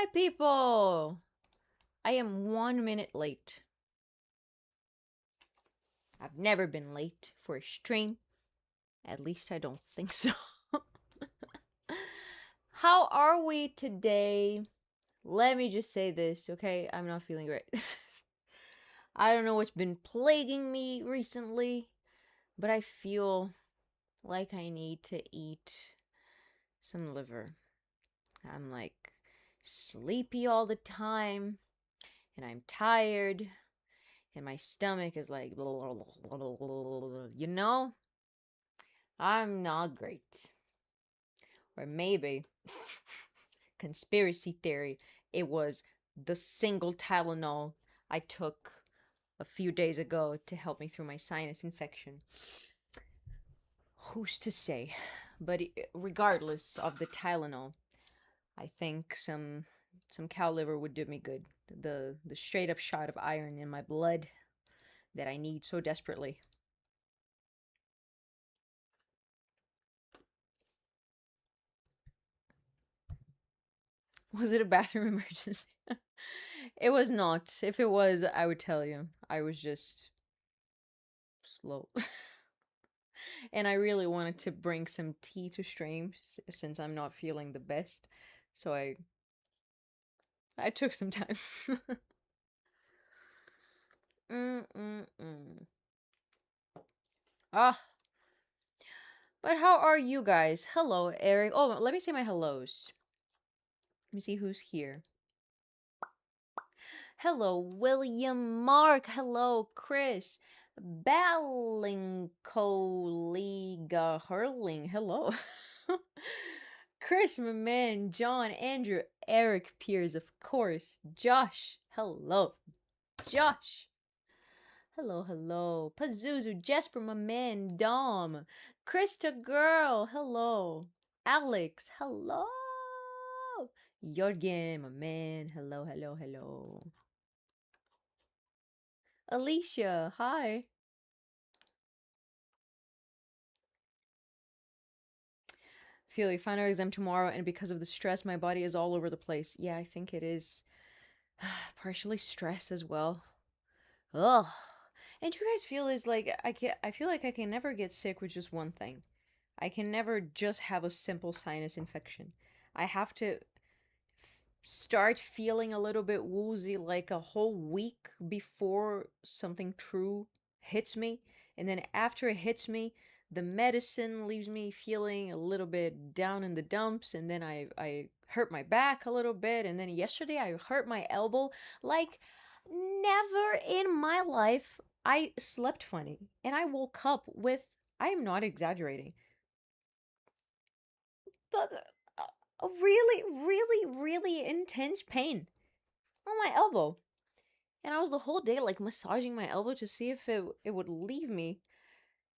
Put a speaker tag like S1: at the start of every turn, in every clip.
S1: Hi, people! I am 1 minute late. I've never been late for a stream. At least I don't think so. How are we today? Let me just say this, okay? I'm not feeling great. I don't know what's been plaguing me recently, but I feel like I need to eat some liver. I'm like sleepy all the time, and I'm tired, and my stomach is like, you know, I'm not great. Or maybe, conspiracy theory, it was the single Tylenol I took a few days ago to help me through my sinus infection. Who's to say? But regardless of the Tylenol, I think some cow liver would do me good. The straight up shot of iron in my blood that I need so desperately. Was it a bathroom emergency? It was not. If it was, I would tell you. I was just slow. And I really wanted to bring some tea to stream since I'm not feeling the best. So I took some time. Mm-mm-mm. Ah, but how are you guys? Hello, Eric. Oh, let me say my hellos. Let me see who's here. Hello, William Mark. Hello, Chris. Ballincoliga Hurling. Hello. Chris, my man. John, Andrew, Eric Piers, of course. Josh. Hello. Josh. Hello, hello. Pazuzu, Jesper, my man. Dom. Krista Girl. Hello. Alex. Hello. Jorgen, my man. Hello, hello, hello. Alicia, hi. Feel you final exam tomorrow, and because of the stress, my body is all over the place. Yeah, I think it is partially stress as well. Ugh. And do you guys feel is like I feel like I can never get sick with just one thing. I can never just have a simple sinus infection. I have to start feeling a little bit woozy like a whole week before something true hits me. And then after it hits me, the medicine leaves me feeling a little bit down in the dumps. And then I hurt my back a little bit. And then yesterday I hurt my elbow. Like, never in my life I slept funny. And I woke up with, I am not exaggerating, a really, really, really intense pain on my elbow. And I was the whole day like massaging my elbow to see if it would leave me.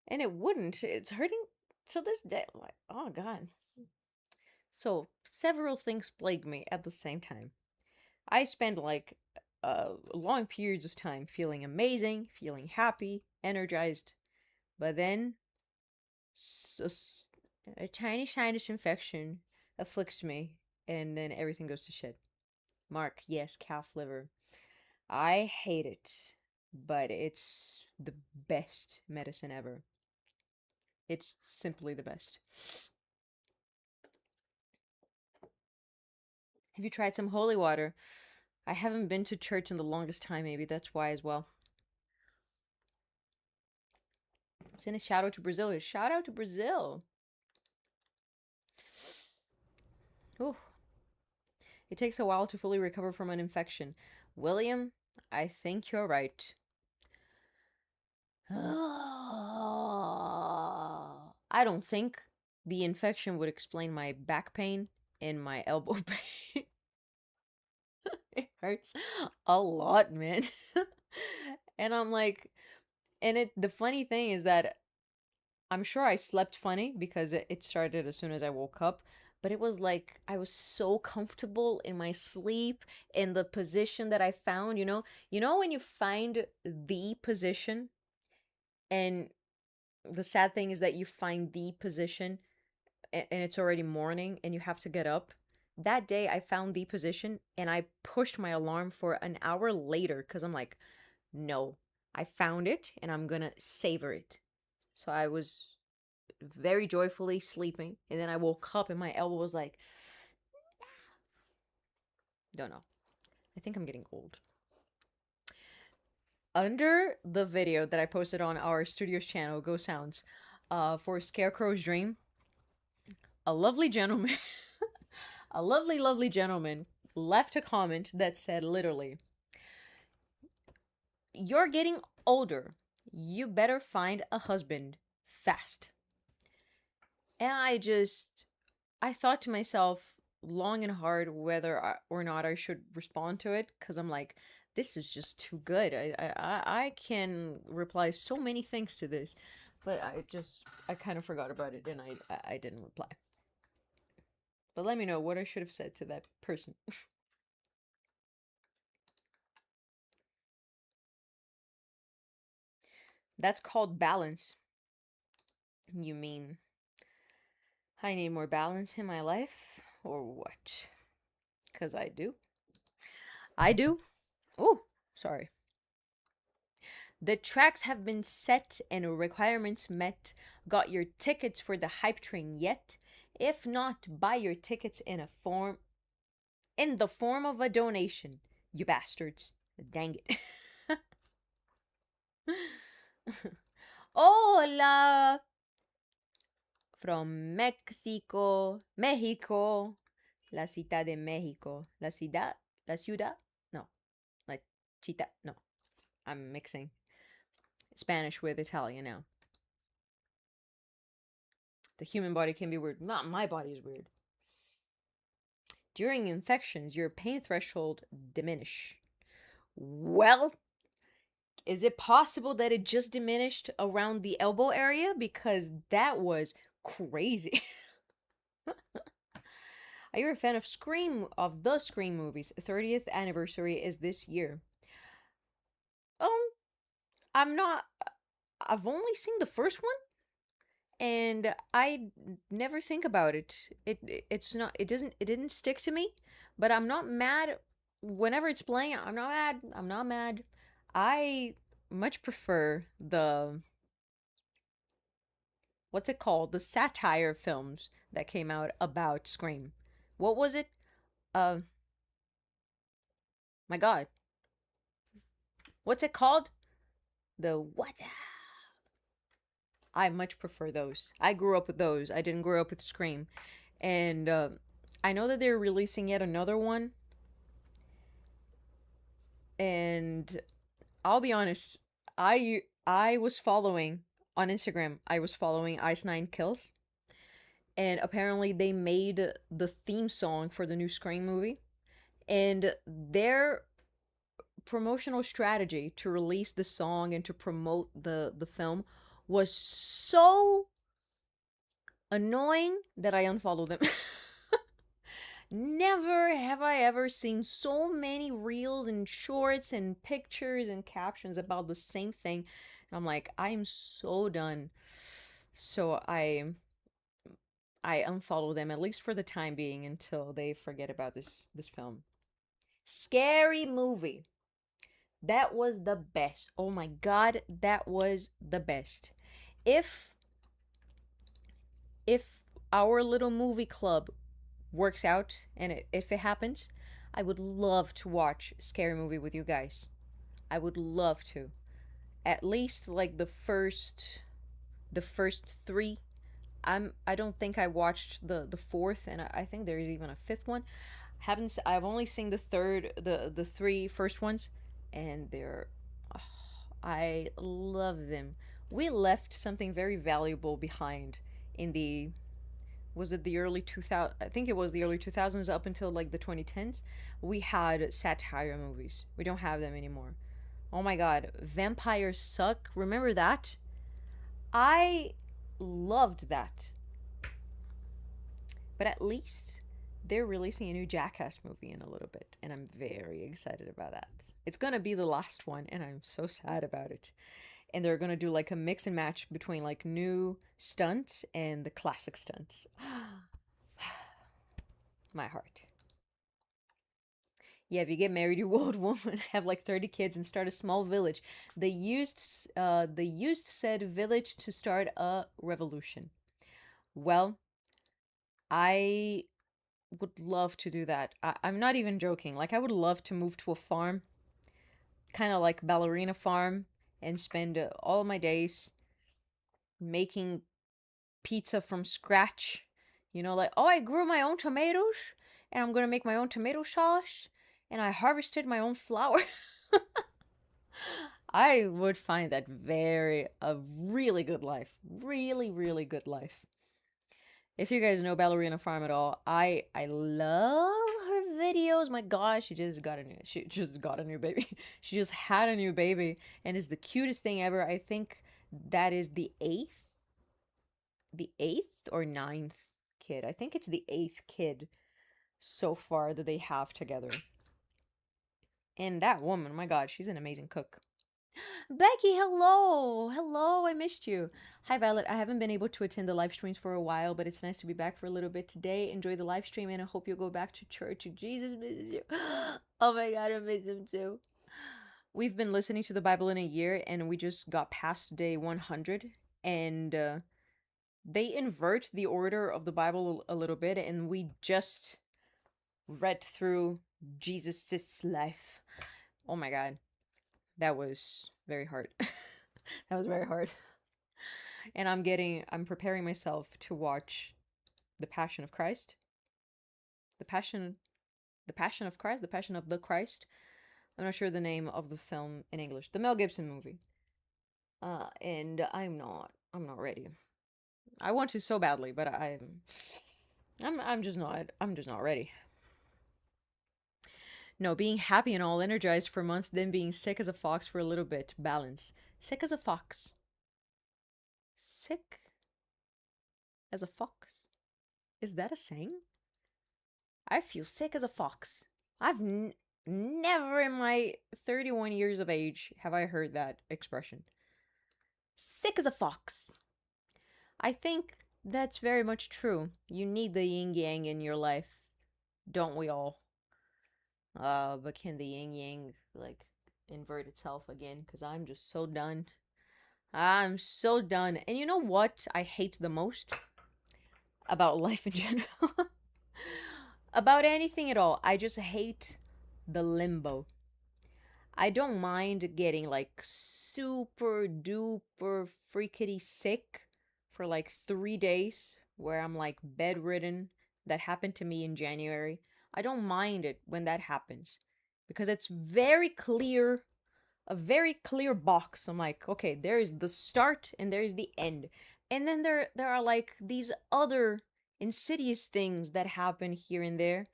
S1: And it wouldn't. It's hurting to this day. I'm like, oh God. So several things plague me at the same time. I spend like long periods of time feeling amazing, feeling happy, energized. But then a tiny sinus infection afflicts me, and then everything goes to shit. Mark, yes, calf liver. I hate it, but it's the best medicine ever. It's simply the best. Have you tried some holy water? I haven't been to church in the longest time, maybe that's why as well. Send a shout out to Brazil. Shout out to Brazil. Ooh. It takes a while to fully recover from an infection. William, I think you're right. I don't think the infection would explain my back pain and my elbow pain. It hurts a lot, man. And I'm like, and the funny thing is that I'm sure I slept funny because it started as soon as I woke up, but it was like I was so comfortable in my sleep in the position that I found, you know? You know when you find the position, and the sad thing is that you find the position and it's already morning and you have to get up That day I found the position and I pushed my alarm for an hour later because I'm like, no, I found it and I'm gonna savor it. So I was very joyfully sleeping, and then I woke up and my elbow was like, don't know. I think I'm getting old. Under the video that I posted on our studio's channel, Go Sounds, for Scarecrow's Dream, a lovely gentleman, a lovely, lovely gentleman left a comment that said literally, "You're getting older. You better find a husband fast." And I thought to myself long and hard whether or not I should respond to it because I'm like, this is just too good. I can reply so many things to this, but I kind of forgot about it and I didn't reply. But let me know what I should have said to that person. That's called balance. You mean I need more balance in my life or what? Because I do. I do. Oh, sorry. The tracks have been set and requirements met. Got your tickets for the hype train yet? If not, buy your tickets in the form of a donation. You bastards. Dang it. Hola from Mexico, Mexico, la ciudad de Mexico, la ciudad, no, la chita, no, I'm mixing Spanish with Italian now. The human body can be weird. Not my body is weird. During infections, your pain threshold diminish. Well, is it possible that it just diminished around the elbow area? Because that was crazy. Are you a fan of the Scream movies? 30th anniversary is this year. Oh, I'm not. I've only seen the first one, and I never think about it. It's not. It didn't stick to me. But I'm not mad. Whenever it's playing, I'm not mad. I'm not mad. I much prefer the what's it called? The satire films that came out about Scream. What was it? Uh, my God, what's it called? The what? I much prefer those. I grew up with those. I didn't grow up with Scream, and I know that they're releasing yet another one. And I'll be honest, I was following on Instagram. I was following Ice Nine Kills, and apparently they made the theme song for the new Scream movie, and their promotional strategy to release the song and to promote the film was so annoying that I unfollowed them. Never have I ever seen so many reels and shorts and pictures and captions about the same thing. And I'm like, I am so done. So I unfollow them at least for the time being until they forget about this film. Scary movie. That was the best. Oh my god, that was the best. If if our little movie club works out and if it happens, I would love to watch Scary Movie with you guys. I would love to. At least like the first 3. I don't think I watched the fourth, and I think there's even a fifth one. Haven't I've only seen the 3 first ones, and they're oh, I love them. We left something very valuable behind in the was it the early 2000s? I think it was the early 2000s up until like the 2010s. We had satire movies. We don't have them anymore. Oh my god, Vampires Suck. Remember that? I loved that. But at least they're releasing a new Jackass movie in a little bit, and I'm very excited about that. It's gonna be the last one, and I'm so sad about it. And they're gonna do like a mix and match between like new stunts and the classic stunts. My heart. Yeah, if you get married, you old woman, have like 30 kids, and start a small village. They used said village to start a revolution. Well, I would love to do that. I'm not even joking. Like, I would love to move to a farm, kind of like ballerina farm, and spend all my days making pizza from scratch. You know, like, oh, I grew my own tomatoes, and I'm gonna make my own tomato sauce, and I harvested my own flour. I would find that a really good life. Really, really good life. If you guys know Ballerina Farm at all, I love her videos. My gosh, she just got a new baby. She just had a new baby and is the cutest thing ever. I think that is the eighth or ninth kid. I think it's the eighth kid so far that they have together. And that woman, my god, she's an amazing cook. Becky, hello. Hello, I missed you. Hi, Violet. I haven't been able to attend the live streams for a while, but it's nice to be back for a little bit today. Enjoy the live stream, and I hope you'll go back to church. Jesus misses you. Oh my god, I miss him too. We've been listening to the Bible in a year, and we just got past day 100, and they invert the order of the Bible a little bit, and we just read through Jesus' life. Oh my god. That was very hard. That was very hard. And I'm preparing myself to watch The Passion of Christ. The Passion of Christ, The Passion of the Christ. I'm not sure the name of the film in English. The Mel Gibson movie. And I'm not ready. I want to so badly, but I'm just not ready. No, being happy and all energized for months, then being sick as a fox for a little bit. Balance. Sick as a fox. Sick as a fox. Is that a saying? I feel sick as a fox. Never in my 31 years of age have I heard that expression. Sick as a fox. I think that's very much true. You need the yin yang in your life, don't we all? But can the yin yang like invert itself again? Because I'm just so done. I'm so done. And you know what I hate the most about life in general? About anything at all. I just hate the limbo. I don't mind getting like super duper freakity sick for like 3 days where I'm like bedridden. That happened to me in January. I don't mind it when that happens because it's a very clear box. I'm like, okay, there is the start and there is the end. And then there are like these other insidious things that happen here and there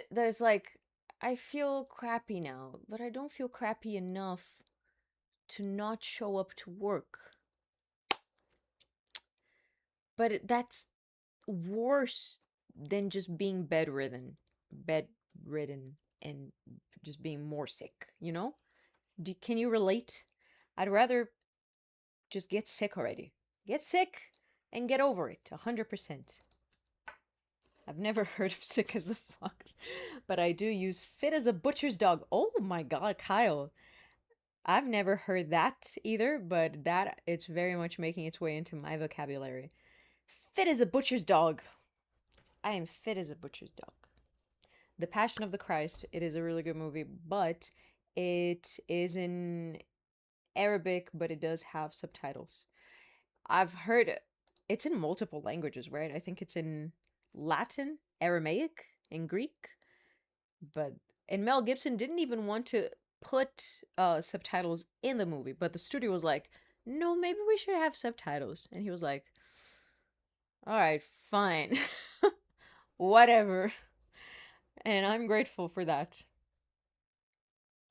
S1: there's like I feel crappy now, but I don't feel crappy enough to not show up to work. But that's worse than just being bedridden and just being more sick, you know? Can you relate? I'd rather just get sick already. Get sick and get over it 100%. I've never heard of sick as a fox, but I do use fit as a butcher's dog. Oh my god, Kyle. I've never heard that either, but that it's very much making its way into my vocabulary. Fit as a butcher's dog. I am fit as a butcher's dog. The Passion of the Christ, it is a really good movie, but it is in Arabic, but it does have subtitles. I've heard it's in multiple languages, right? I think it's in Latin, Aramaic, and Greek. But and Mel Gibson didn't even want to put subtitles in the movie, but the studio was like, "No, maybe we should have subtitles." And he was like, "All right, fine. Whatever." And I'm grateful for that.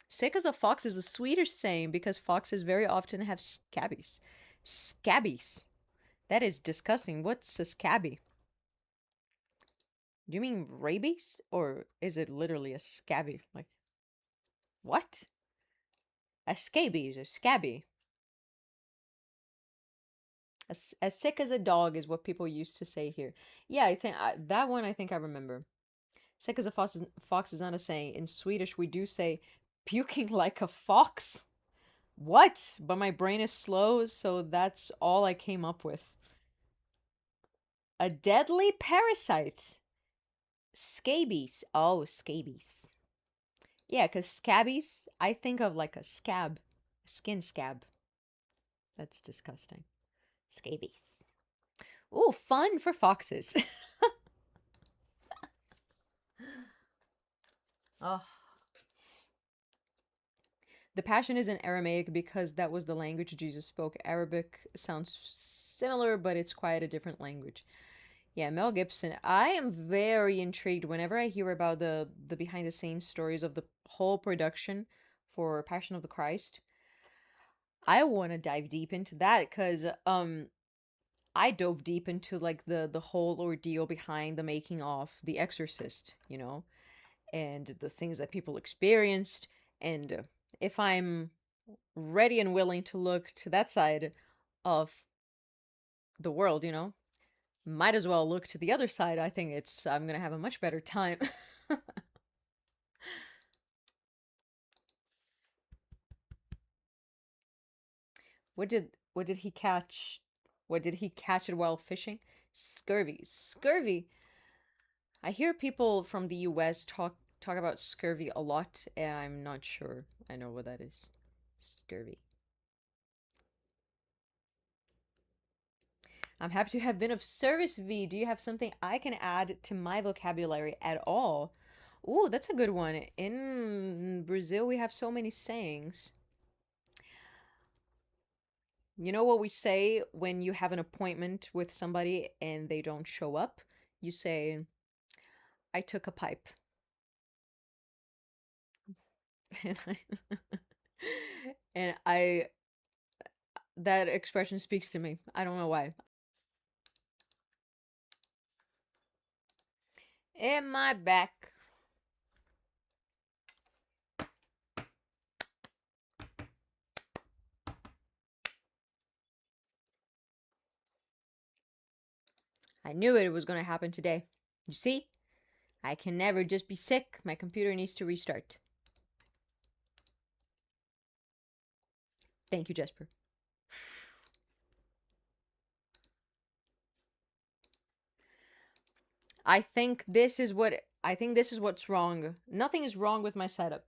S1: Sick as a fox is a Swedish saying because foxes very often have scabies. Scabies. That is disgusting. What's a scabby? Do you mean rabies? Or is it literally a scabby? Like, what? A scabies, a scabby. As sick as a dog is what people used to say here. Yeah, that one I think I remember. Sick as a fox is not a saying. In Swedish, we do say puking like a fox. What? But my brain is slow, so that's all I came up with. A deadly parasite. Scabies. Oh, scabies. Yeah, because scabies, I think of like a scab, a skin scab. That's disgusting. Scabies. Ooh, fun for foxes. Oh. The Passion is in Aramaic because that was the language Jesus spoke. Arabic sounds similar, but it's quite a different language. Yeah, Mel Gibson. I am very intrigued whenever I hear about the behind the scenes stories of the whole production for Passion of the Christ. I want to dive deep into that cuz I dove deep into like the whole ordeal behind the making of The Exorcist, and the things that people experienced, and if I'm ready and willing to look to that side of the world, might as well look to the other side. I think I'm gonna have a much better time. What did he catch? What did he catch it while fishing? Scurvy. Scurvy. I hear people from the US talk about scurvy a lot, and I'm not sure I know what that is. Scurvy. I'm happy to have been of service, V. Do you have something I can add to my vocabulary at all? Ooh, that's a good one. In Brazil, we have so many sayings. You know what we say when you have an appointment with somebody and they don't show up? You say, I took a pipe. And and that expression speaks to me. I don't know why. In my back. I knew it was going to happen today. You see? I can never just be sick. My computer needs to restart. Thank you, Jesper. I think this is what's wrong. Nothing is wrong with my setup.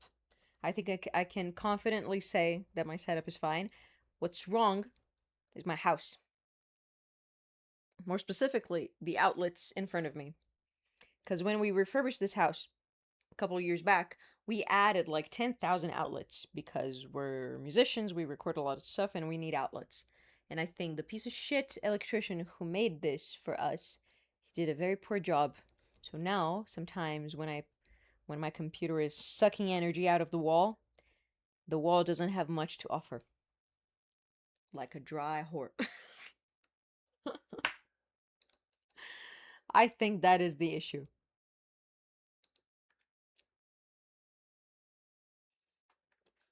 S1: I think I can confidently say that my setup is fine. What's wrong is my house. More specifically, the outlets in front of me. Because when we refurbished this house a couple of years back, we added like 10,000 outlets because we're musicians, we record a lot of stuff, and we need outlets. And I think the piece of shit electrician who made this for us, he did a very poor job. So now, sometimes when my computer is sucking energy out of the wall doesn't have much to offer. Like a dry whore. I think that is the issue.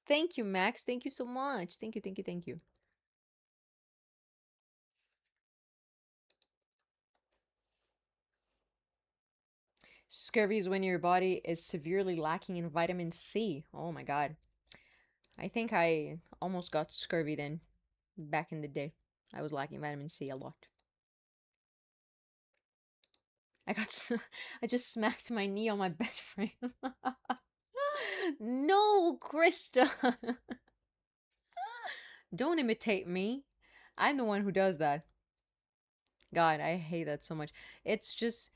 S1: Thank you, Max. Thank you so much. Thank you, thank you, thank you. Scurvy is when your body is severely lacking in vitamin C. Oh my god. I think I almost got scurvy then, back in the day. I was lacking vitamin C a lot. I got. I just smacked my knee on my bed frame. No, Krista. Don't imitate me. I'm the one who does that. God, I hate that so much. It's just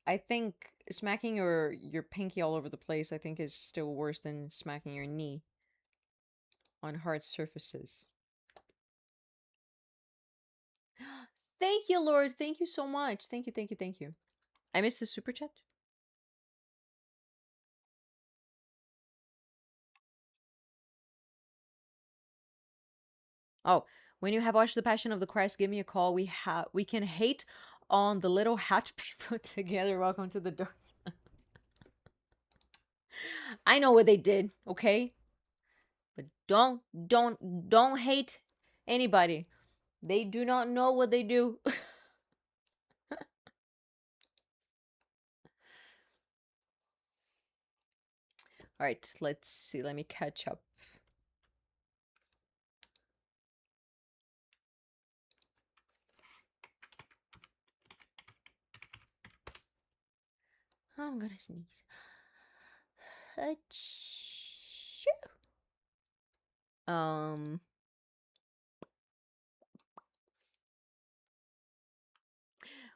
S1: I think smacking your pinky all over the place I think is still worse than smacking your knee on hard surfaces. Thank you, Lord. Thank you so much. Thank you, thank you, thank you. I missed the super chat. Oh, when you have watched The Passion of the Christ, give me a call. We can hate on the little hat people together. Welcome to the doors. I know what they did, okay? But don't hate anybody. They do not know what they do. Alright, let's see. Let me catch up. I'm gonna sneeze. Achoo.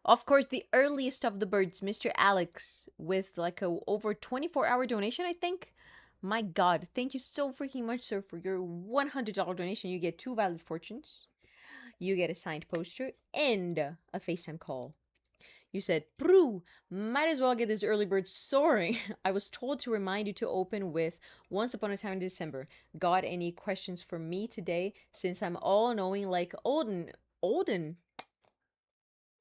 S1: Of course, the earliest of the birds, Mr. Alex, with like a over 24-hour donation, I think. My God, thank you so freaking much, sir, for your $100 donation. You get 2 valid fortunes. You get a signed poster and a FaceTime call. You said, Prue, might as well get this early bird soaring. I was told to remind you to open with Once Upon a Time in December. Got any questions for me today? Since I'm all knowing like Olden. Olden?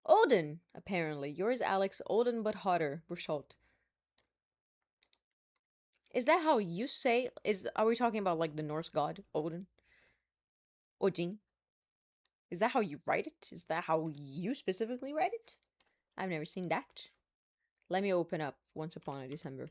S1: Olden, apparently. Yours, Alex, Olden but hotter. Bursholt. Is that how you say? Are we talking about like the Norse god Odin? Odin? Is that how you write it? Is that how you specifically write it? I've never seen that. Let me open up Once Upon a December.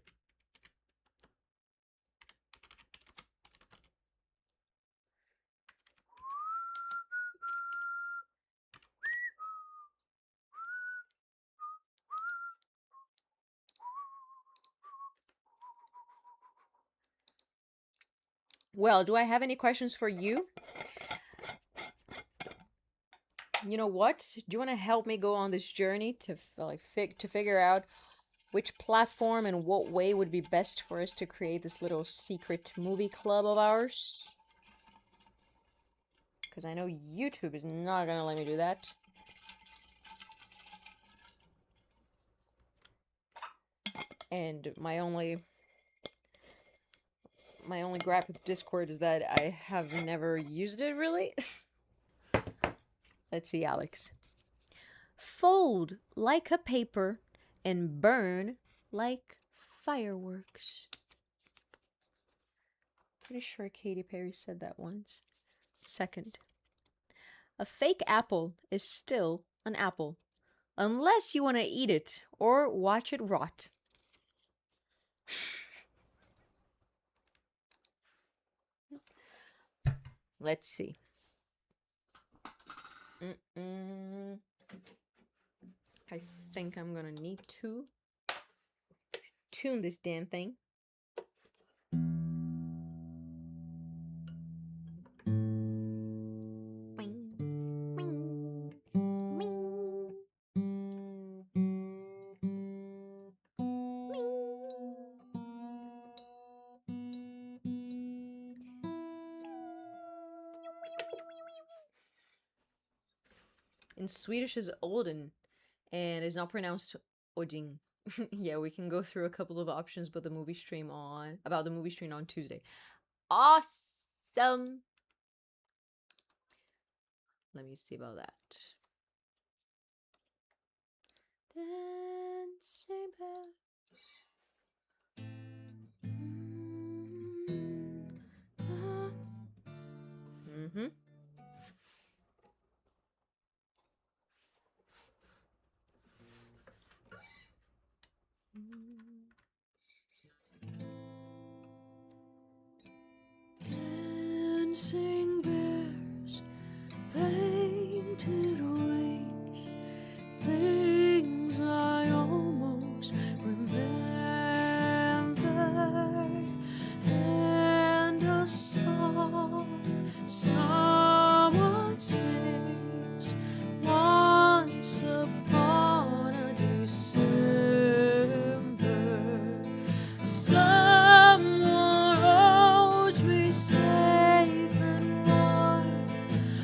S1: Well, do I have any questions for you? You know what? Do you want to help me go on this journey to figure out which platform and what way would be best for us to create this little secret movie club of ours? Because I know YouTube is not gonna let me do that. And my only gripe with Discord is that I have never used it really. Let's see, Alex. Fold like a paper and burn like fireworks. Pretty sure Katy Perry said that once. Second, a fake apple is still an apple, unless you want to eat it or watch it rot. Let's see. I think I'm gonna need to tune this damn thing. In Swedish is Olden, and is not pronounced Odin. Yeah, we can go through a couple of options, but the movie stream on Tuesday. Awesome. Let me see about that. Dancing bells. Mm-hmm. Dancing bears, painted wings, things I almost remember, and a song someone sings once upon a December. Someone holds me safe and warm.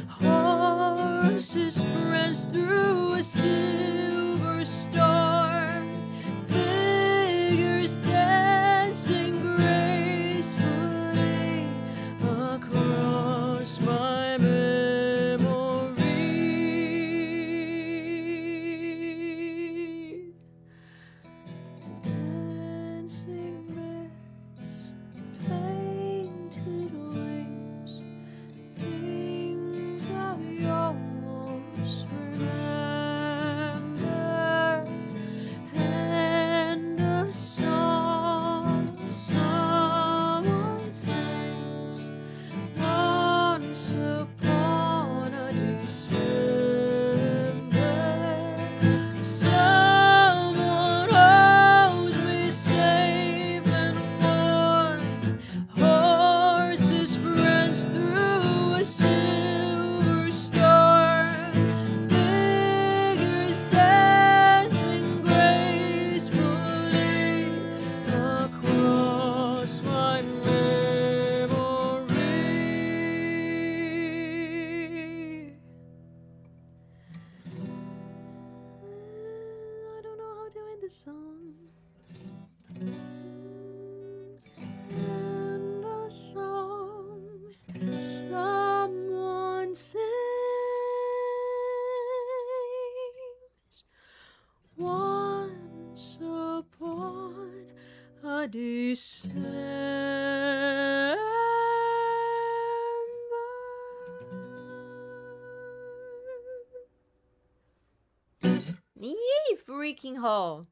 S1: Horses press through a silver storm. Figures dancing gracefully across my memory. Dancing bears, painted wings, things I almost the song. And the song someone sings once upon a December. Yay, freaking ho!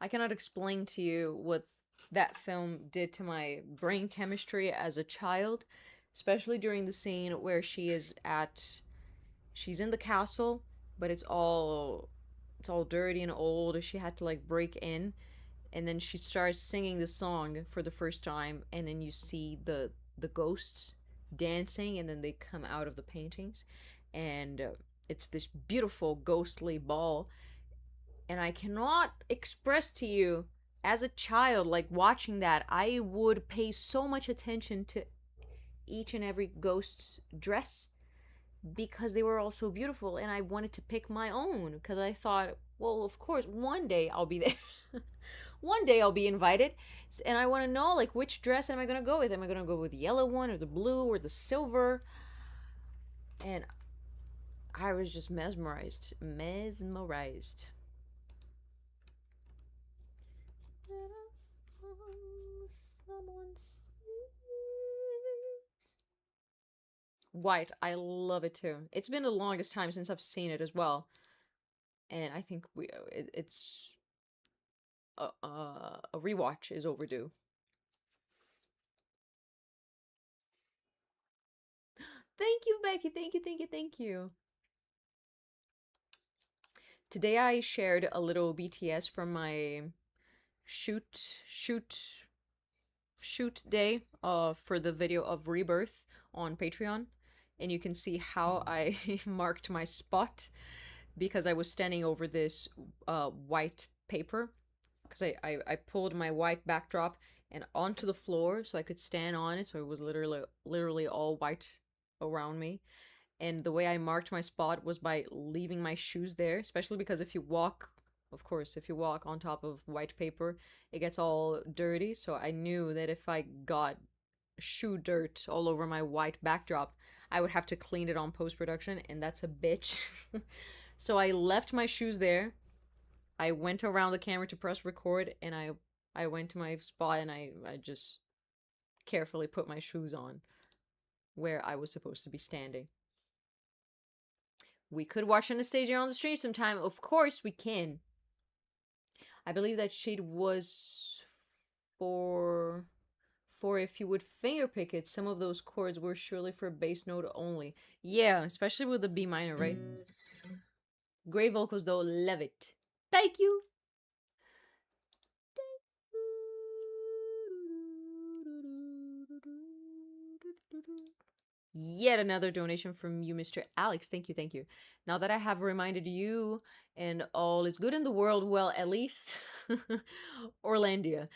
S1: I cannot explain to you what that film did to my brain chemistry as a child, especially during the scene where she's in the castle, but it's all dirty and old. She had to like break in, and then she starts singing the song for the first time, and then you see the ghosts dancing, and then they come out of the paintings, and it's this beautiful ghostly ball. And I cannot express to you, as a child, like watching that, I would pay so much attention to each and every ghost's dress because they were all so beautiful, and I wanted to pick my own because I thought, well, of course, one day I'll be there. One day I'll be invited, and I want to know, like, which dress am I going to go with? Am I going to go with the yellow one or the blue or the silver? And I was just mesmerized. Mesmerized. White, I love it too. It's been the longest time since I've seen it as well, and I think it's a rewatch is overdue. Thank you, Becky. Thank you, thank you, thank you. Today I shared a little BTS from my shoot shoot shoot day for the video of Rebirth on Patreon, and you can see how I marked my spot because I was standing over this white paper because I pulled my white backdrop and onto the floor so I could stand on it, so it was literally all white around me. And the way I marked my spot was by leaving my shoes there, especially because if you walk, of course, if you walk on top of white paper, it gets all dirty. So I knew that if I got shoe dirt all over my white backdrop, I would have to clean it on post production, and that's a bitch. So I left my shoes there. I went around the camera to press record, and I went to my spot, and I just carefully put my shoes on where I was supposed to be standing. We could watch Anastasia on the stream sometime. Of course we can. I believe that shade was for if you would fingerpick it. Some of those chords were surely for bass note only. Yeah, especially with the B minor, right? Great vocals though, love it. Thank you. Yet another donation from you, Mr. Alex. Thank you, thank you. Now that I have reminded you and all is good in the world, well, at least Orlandia,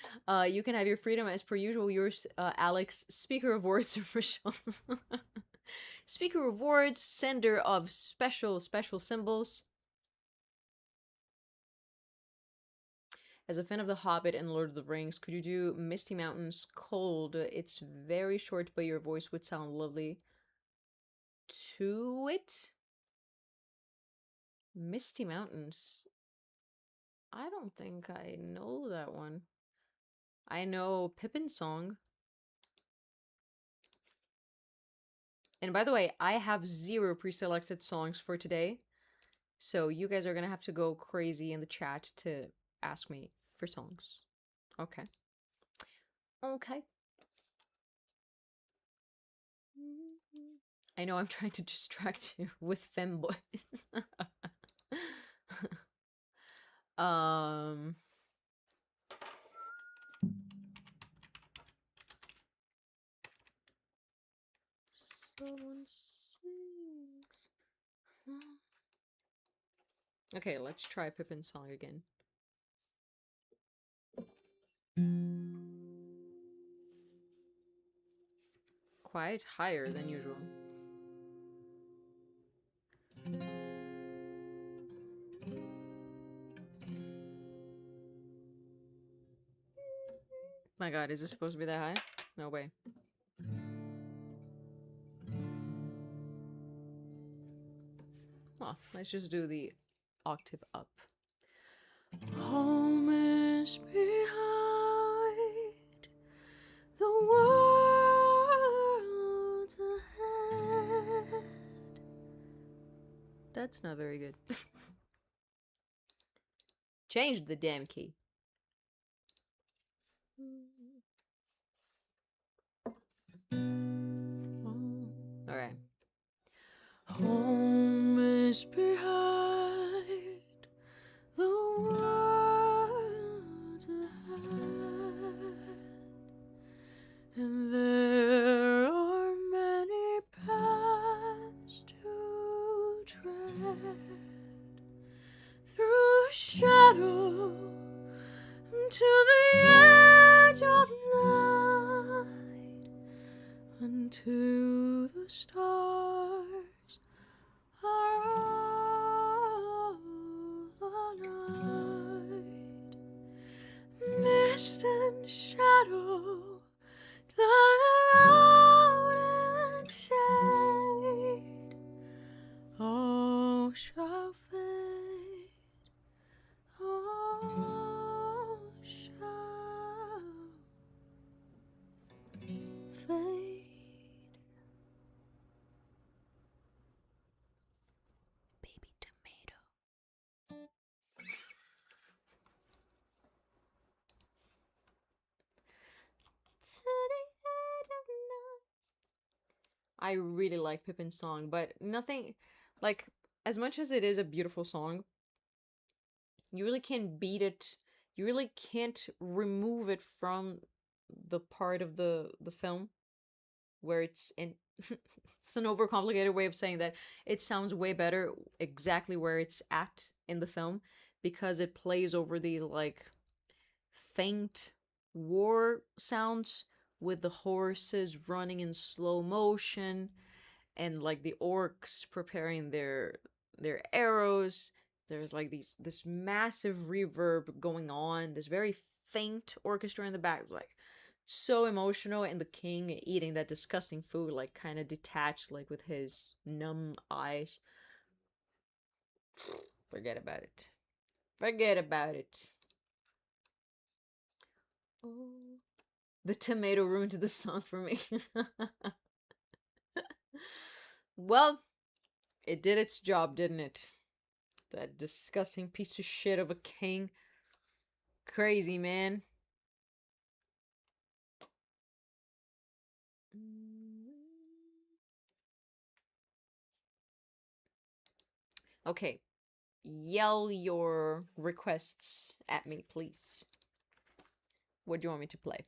S1: you can have your freedom as per usual. Yours, Alex, speaker of words of Rochelle. Speaker of words, sender of special symbols. As a fan of The Hobbit and Lord of the Rings, could you do Misty Mountains Cold? It's very short, but your voice would sound lovely to it. Misty Mountains. I don't think I know that one. I know Pippin's song. And by the way, I have 0 pre-selected songs for today. So you guys are gonna have to go crazy in the chat to ask me for songs. Okay. Okay. I know I'm trying to distract you with femboys. Someone sings. Okay, let's try Pippin's song again. Quite higher than usual. My god, is this supposed to be that high? No way. Well, let's just do the octave up. Home is behind, the world's ahead. That's not very good. Change the damn key. Alright. Home is behind, the world's ahead, and there are many paths to tread, through shadow to the edge of night, unto the stars are all alight. Mist and shadow, cloud and shade, all shall fade, all shall fade. Baby tomato. I really like Pippin's song, but nothing, like, as much as it is a beautiful song, you really can't beat it. You really can't remove it from the part of the film where it's in. It's an overcomplicated way of saying that it sounds way better exactly where it's at in the film, because it plays over the like faint war sounds with the horses running in slow motion and like the orcs preparing their arrows. There's like this massive reverb going on, this very faint orchestra in the back, like so emotional, and the king eating that disgusting food, like kind of detached, like with his numb eyes. Forget about it. Forget about it. Oh, the tomato ruined the song for me. Well, it did its job, didn't it? That disgusting piece of shit of a king. Crazy, man. Okay. Yell your requests at me, please. What do you want me to play?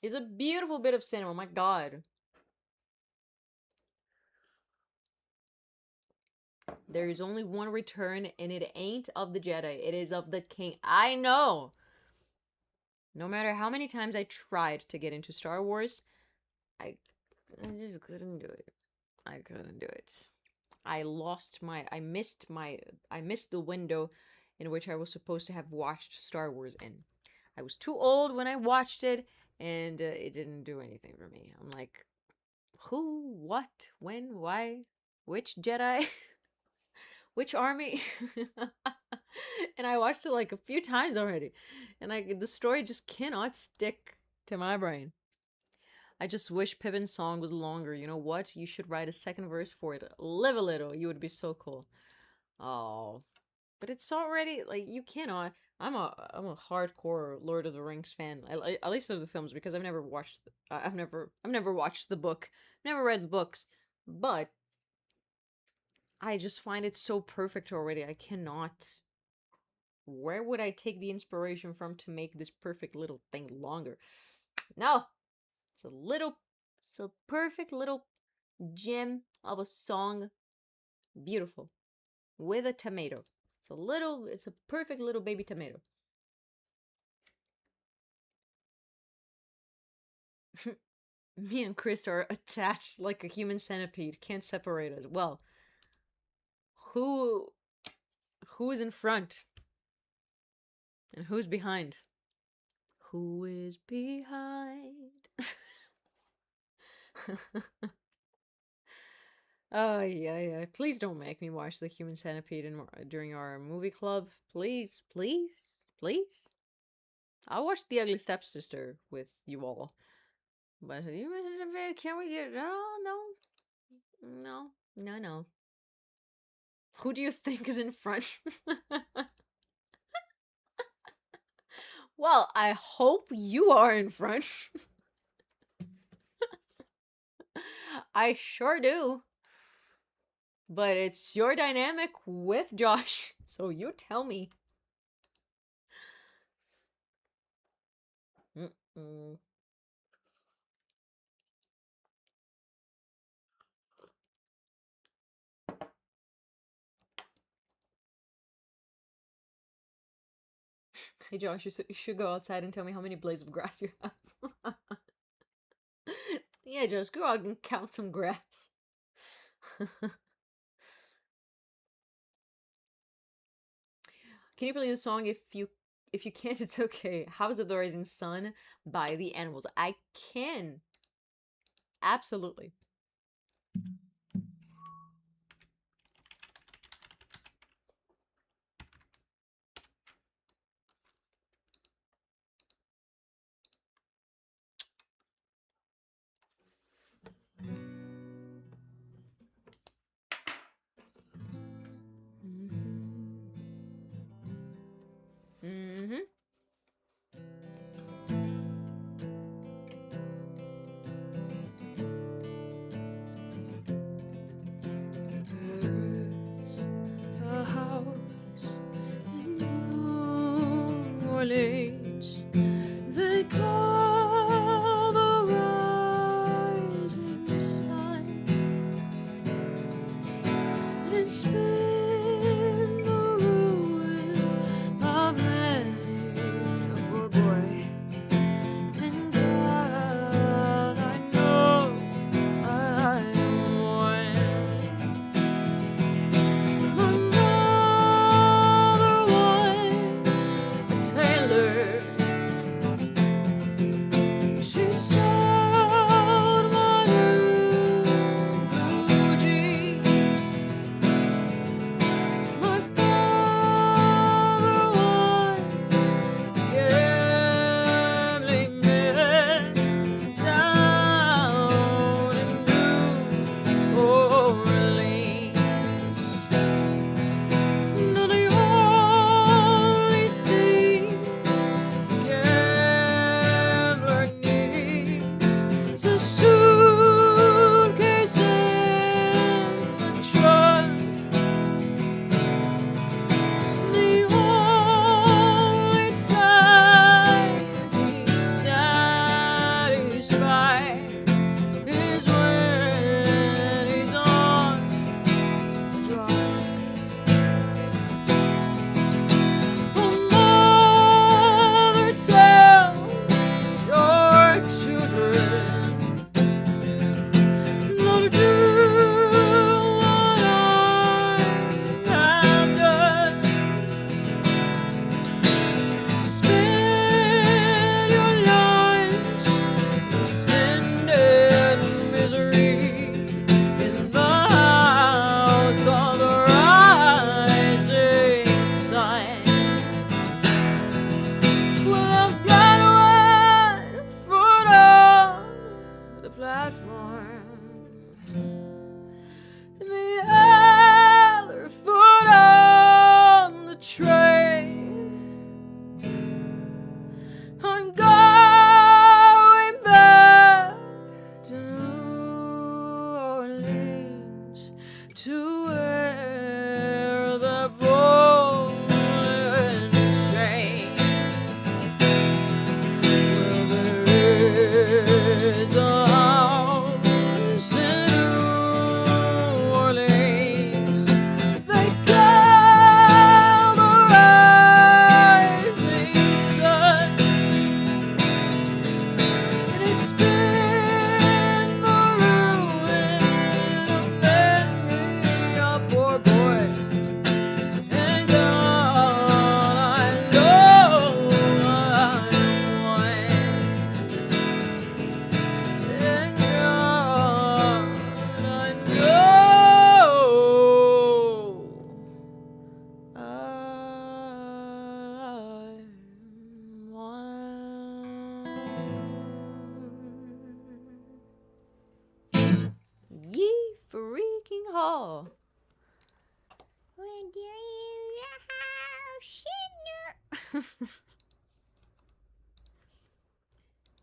S1: It's a beautiful bit of cinema, my god. There is only one return, and it ain't of the Jedi. It is of the King. I know! No matter how many times I tried to get into Star Wars, I just couldn't do it. I couldn't do it. I missed the window in which I was supposed to have watched Star Wars in. I was too old when I watched it, and it didn't do anything for me. I'm like, who, what, when, why, which Jedi, which army? And I watched it like a few times already, and the story just cannot stick to my brain. I just wish Pippin's song was longer. You know what? You should write a second verse for it. Live a little. You would be so cool. Oh, but it's already like you cannot. I'm a hardcore Lord of the Rings fan. At least of the films, because I've never watched. I've never watched the book. Never read the books, but I just find it so perfect already. I cannot. Where would I take the inspiration from to make this perfect little thing longer? No, it's a perfect little gem of a song. Beautiful. With a tomato. It's a perfect little baby tomato. Me and Chris are attached like a human centipede. Can't separate us. Well, who who's in front and who's behind? Who is behind? Oh yeah. Please don't make me watch the Human Centipede during our movie club. Please. I'll watch The Ugly Stepsister with you all. But Human Centipede, can we get? No. Who do you think is in front? Well, I hope you are in front. I sure do. But it's your dynamic with Josh, so you tell me. Hey Josh, you should go outside and tell me how many blades of grass you have. Yeah, Josh, go out and count some grass. Can you play the song if you can't? It's okay. House of the Rising Sun by the Animals. I can. Absolutely. Mm-hmm. There's a house in New Orleans they call the rising sun, and it's been the ruin of many a poor boy. And God, I know I am one. My mother was a tailor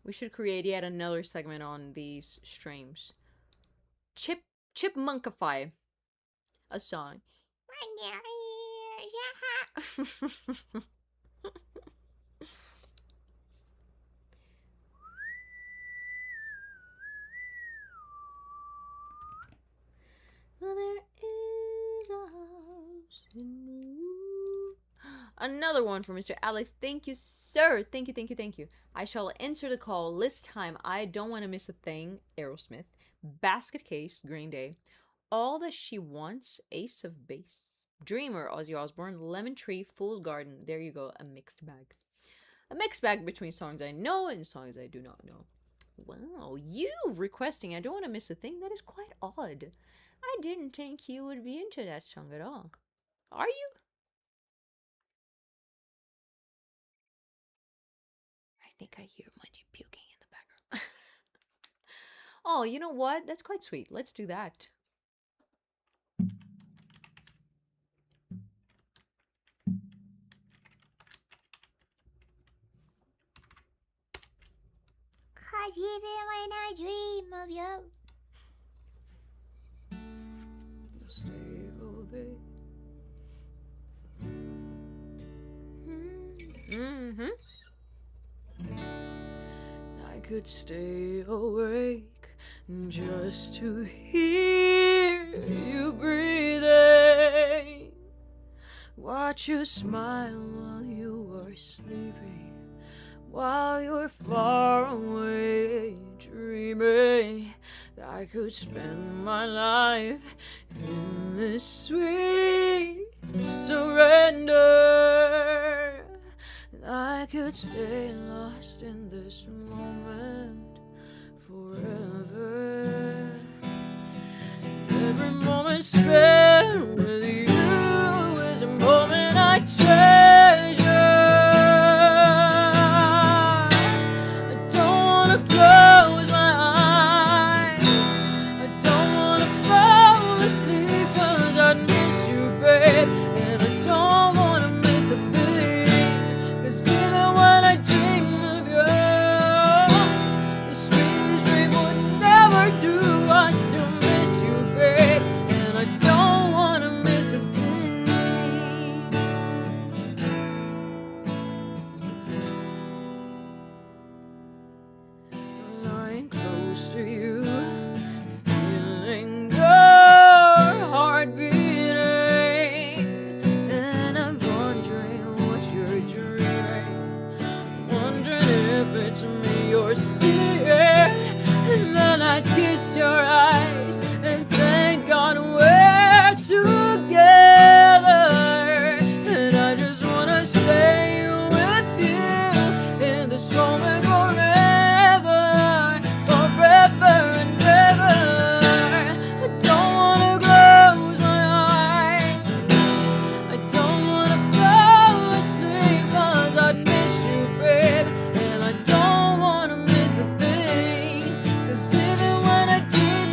S1: We should create yet another segment on these streams. Chipmunkify. A song. Well, there is a house in the... Another one for Mr. Alex. Thank you, sir. Thank you, thank you, thank you. I shall answer the call. List time. I don't want to miss a thing. Aerosmith. Basket Case. Green Day. All That She Wants. Ace of Base. Dreamer. Ozzy Osbourne. Lemon Tree. Fool's Garden. There you go. A mixed bag. A mixed bag between songs I know and songs I do not know. Wow. You requesting I don't want to miss a thing. That is quite odd. I didn't think you would be into that song at all. Are you? I think I hear Mungie puking in the background. Oh, you know what? That's quite sweet. Let's do that.
S2: Cause even when I dream of you.
S1: I could stay awake just to hear you breathing. Watch you smile while you are sleeping, while you're far away dreaming. I could spend my life in this sweet surrender. I could stay lost in this moment forever. Every moment spent with you is a moment I treasure. I don't wanna close my eyes, I don't wanna fall asleep, 'cause I miss you, babe. And I don't wanna miss a thing, 'cause even when I dream of you, the sweetest dream would never do. I'd still miss you, babe, and I don't wanna miss a thing. Lying close to you, feeling your heart beating, and I'm wondering what you're dreaming, wondering if it's me you're seeing. And then I'd kiss your eyes and thank God we're together. And I just wanna stay with you in this moment forever, forever and ever. I don't wanna close my eyes, I don't wanna fall asleep, 'cause I'd miss you, babe, and I don't wanna miss a thing. 'Cause even when I dream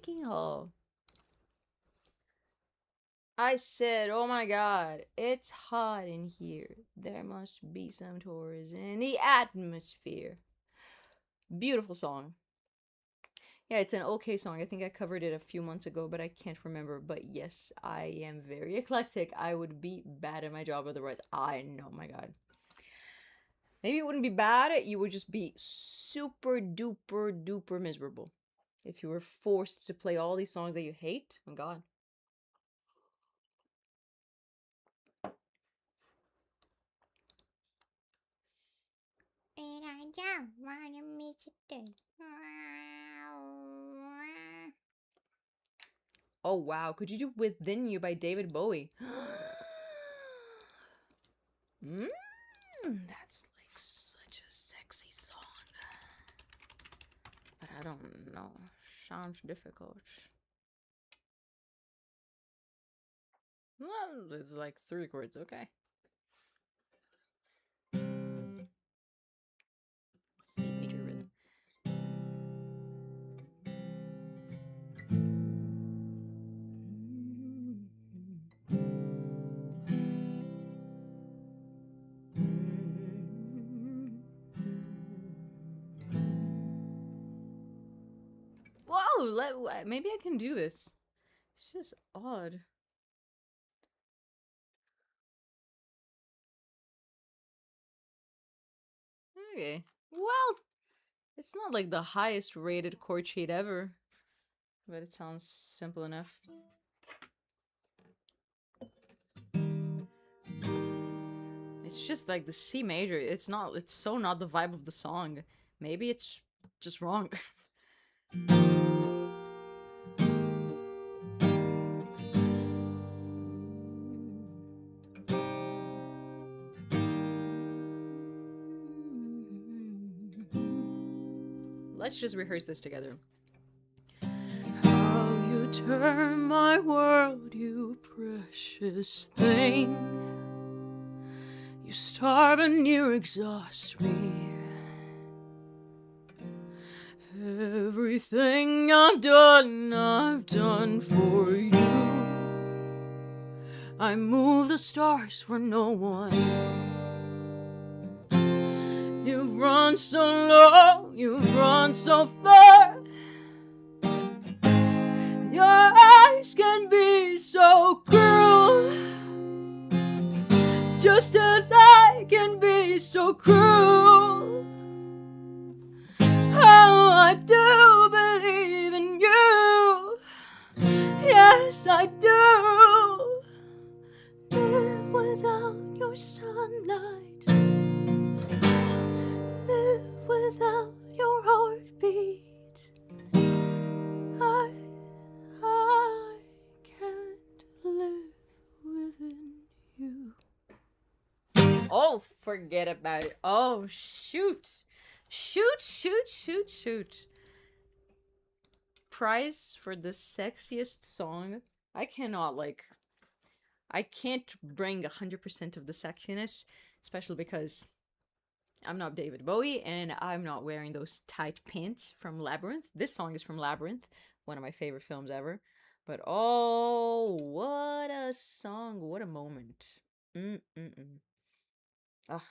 S1: freaking hell. I said, oh my god, it's hot in here. There must be some Taurus in the atmosphere. Beautiful song. Yeah, it's an okay song. I think I covered it a few months ago, but I can't remember. But yes, I am very eclectic. I would be bad at my job otherwise. I know, my god. Maybe it wouldn't be bad, you would just be super duper duper miserable. If you were forced to play all these songs that you hate, oh god.
S2: And I don't wanna miss a thing.
S1: Oh wow, could you do Within You by David Bowie? That's like such a sexy song. But I don't know. Sounds difficult. Well, it's like 3 chords, okay. C major rhythm. Whoa, maybe I can do this. It's just odd. Okay. Well, it's not like the highest rated chord sheet ever, but it sounds simple enough. It's just like the C major. It's so not the vibe of the song. Maybe it's just wrong. Let's just rehearse this together. How you turn my world, you precious thing. You starve and you exhaust me. Everything I've done for you. I move the stars for no one. You've run so low, you've run so far. Your eyes can be so cruel, just as I can be so cruel. Oh, I do believe in you. Yes, I do. Live without your sunlight. Live without your heartbeat. I can't live within you. Oh, forget about it. Oh, shoot. Shoot. Prize for the sexiest song. I can't bring 100% of the sexiness, especially because I'm not David Bowie and I'm not wearing those tight pants from Labyrinth. This song is from Labyrinth, one of my favorite films ever. But oh, what a song, what a moment. Ah.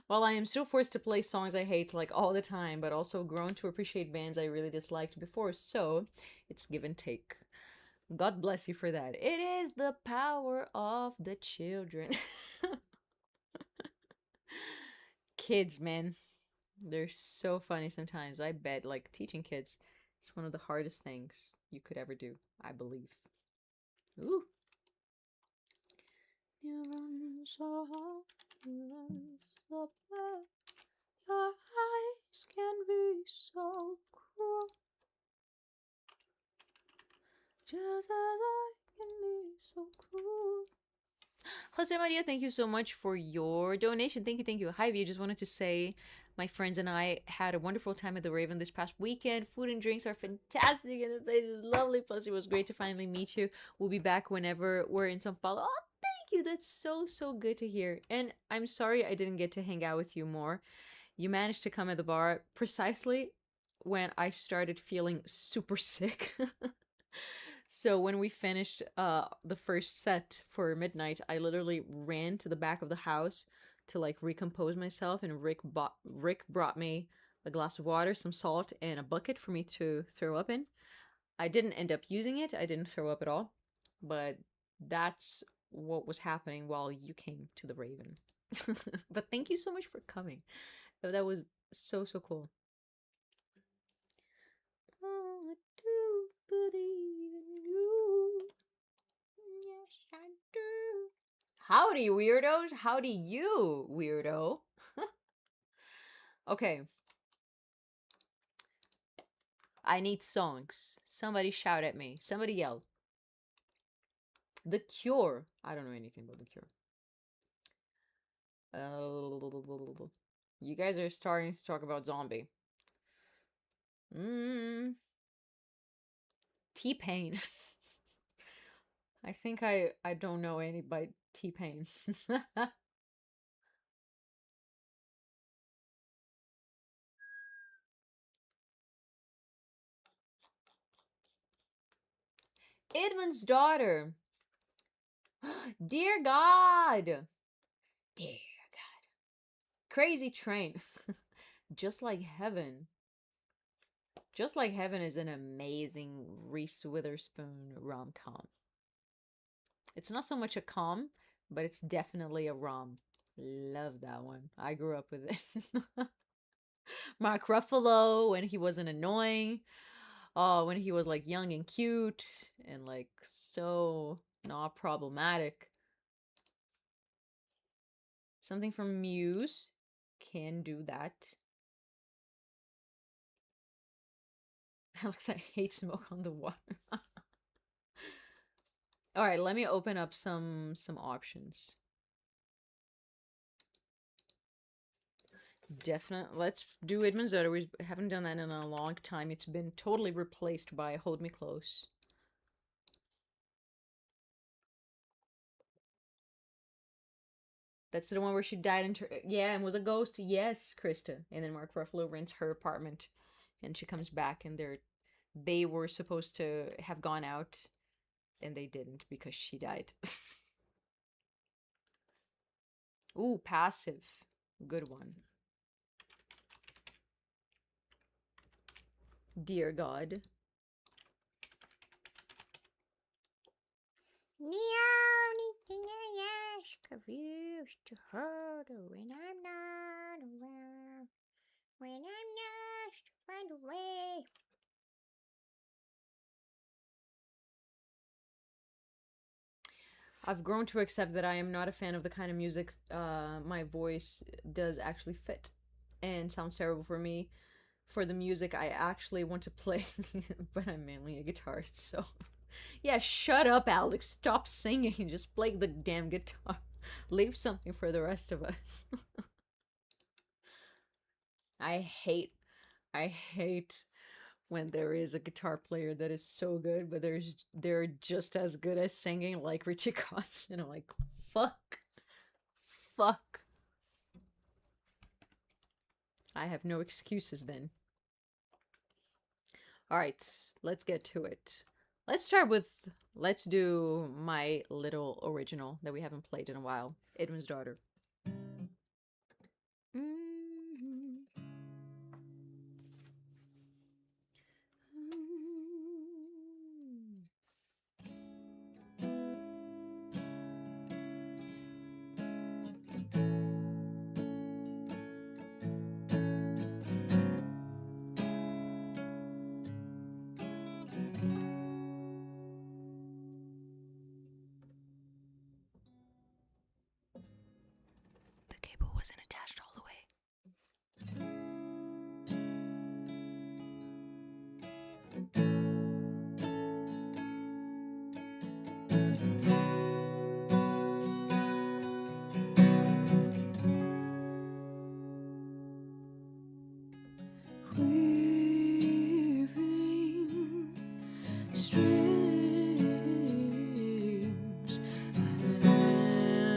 S1: Well, I am still forced to play songs I hate like all the time, but also grown to appreciate bands I really disliked before, so it's give and take. God bless you for that. It is the power of the children. Kids, man. They're so funny sometimes. I bet, like, teaching kids is one of the hardest things you could ever do, I believe. Ooh. You run so hard, you run so fast. Your eyes can be so cruel, just as I can be so cruel. Jose Maria, thank you so much for your donation. Thank you. Hy-Vee, just wanted to say my friends and I had a wonderful time at the Raven this past weekend. Food and drinks are fantastic and the place is lovely. Plus, it was great to finally meet you. We'll be back whenever we're in Sao Paulo. Oh, thank you. That's so, so good to hear. And I'm sorry I didn't get to hang out with you more. You managed to come at the bar precisely when I started feeling super sick. So when we finished the first set for midnight, I literally ran to the back of the house to like recompose myself, and Rick brought me a glass of water, some salt, and a bucket for me to throw up in. I didn't end up using it. I didn't throw up at all. But that's what was happening while you came to the Raven. But thank you so much for coming. That was so, so cool. Oh, I do believe in you.
S2: Yes, I do.
S1: Howdy, weirdos. Howdy, you, weirdo. Okay. I need songs. Somebody shout at me. Somebody yell. The Cure. I don't know anything about The Cure. You guys are starting to talk about zombie. T-Pain. I think I don't know any by T-Pain. Edmond's daughter. Dear God. Dear God. Crazy Train. Just Like Heaven. Just Like Heaven is an amazing Reese Witherspoon rom-com. It's not so much a com, but it's definitely a rom. Love that one. I grew up with it. Mark Ruffalo when he wasn't annoying. Oh, when he was like young and cute and like so not problematic. Something from Muse can do that. Alex, I hate smoke on the water. All right, let me open up some options. Definitely, let's do Edmond's Daughter. We haven't done that in a long time. It's been totally replaced by Hold Me Close. That's the one where she died in yeah, and was a ghost. Yes, Krista. And then Mark Ruffalo rents her apartment, and she comes back, and they were supposed to have gone out, and they didn't because she died. Ooh, Passive. Good one. Dear God.
S2: The only thing I ask of you is to hold her when I'm not around. When I'm not, to find a way.
S1: I've grown to accept that I am not a fan of the kind of music my voice does actually fit and sounds terrible for me. For the music I actually want to play, but I'm mainly a guitarist, so. Yeah, shut up, Alex. Stop singing. Just play the damn guitar. Leave something for the rest of us. I hate when there is a guitar player that is so good, but they're just as good as singing, like Richie Kotzen. And I'm like, fuck. Fuck. I have no excuses then. Alright, let's get to it. Let's start with, let's do my little original that we haven't played in a while. Edmund's Daughter. The cable wasn't attached all the way.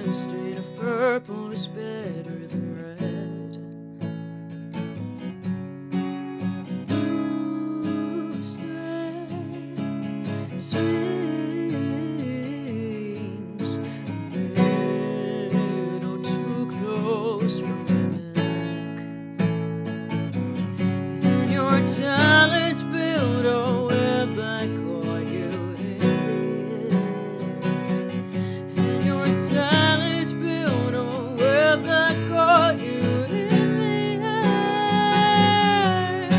S1: a stain of purple is better than red. Whose thread swings little too close from the neck, and your talents build a web that caught you in the end. And your talents build a web that caught you in the end.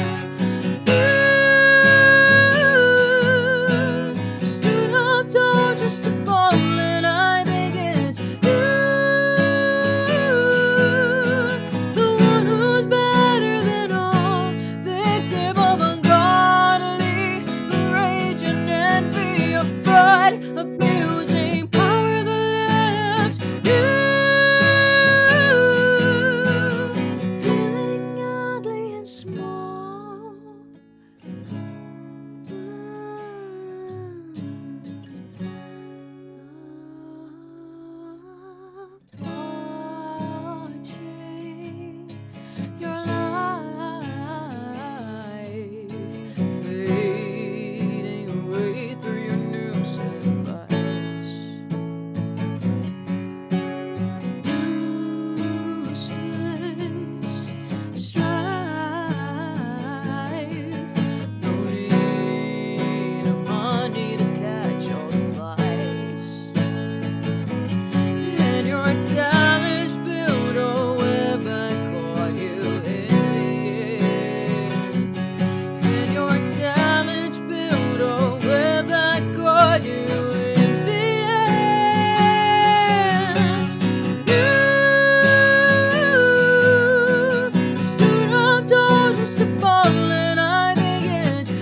S1: You stood up tall just to fall, and I think it's you, the one who's better than all, victim of ungodly rage and envy, of fraud, abusing power that left you feeling ugly and small. Watching your life fading away through your new set of eyes. Useless strife, no need of money to catch all the flies. And your talents build a web that caught you in the end. And your talents build a web that caught you in the end. You stood up tall just to fall, and I think it's you,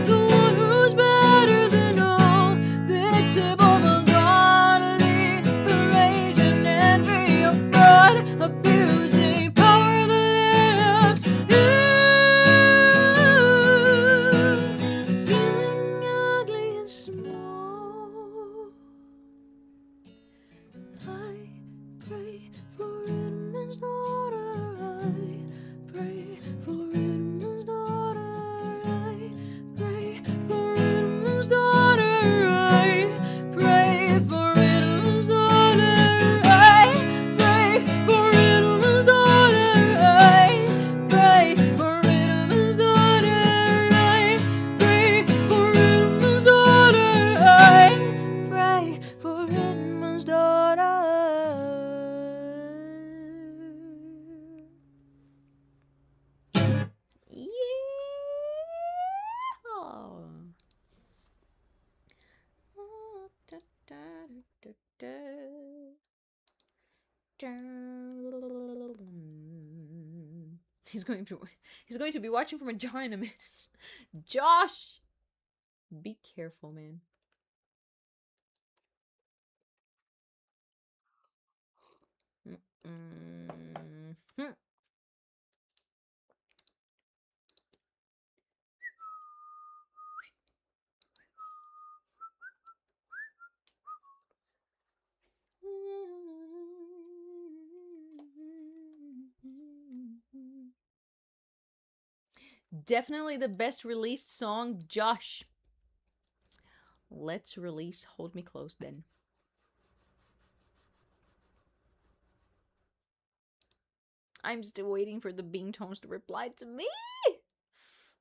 S1: the one who's better than all, victim of ungodly rage and envy, of fraud, abusing power that left you feeling ugly and small. I pray for Edmond's daughter. I pray for Edmond's daughter. I pray for Edmond's daughter. I pray for Edmond's daughter. I pray for Edmond's daughter. I pray for Edmond's daughter. I pray for Edmond's daughter. I pray for Edmond's daughter. He's going to be watching from a jar in a minute. Josh, be careful, man. Mhm. Definitely the best released song, Josh. Let's release Hold Me Close then. I'm still waiting for the Bean Tones to reply to me.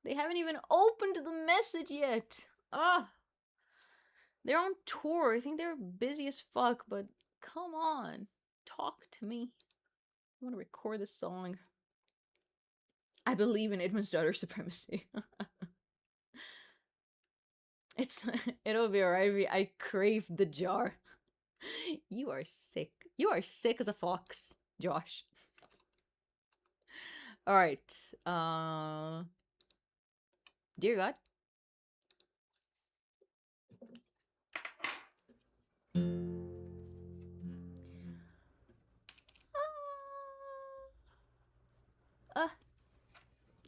S1: They haven't even opened the message yet. Ah, they're on tour. I think they're busy as fuck, but come on, talk to me. I want to record this song. I believe in Edmond's daughter supremacy. It'll be alright. I crave the jar. You are sick. You are sick as a fox, Josh. Alright. Dear God.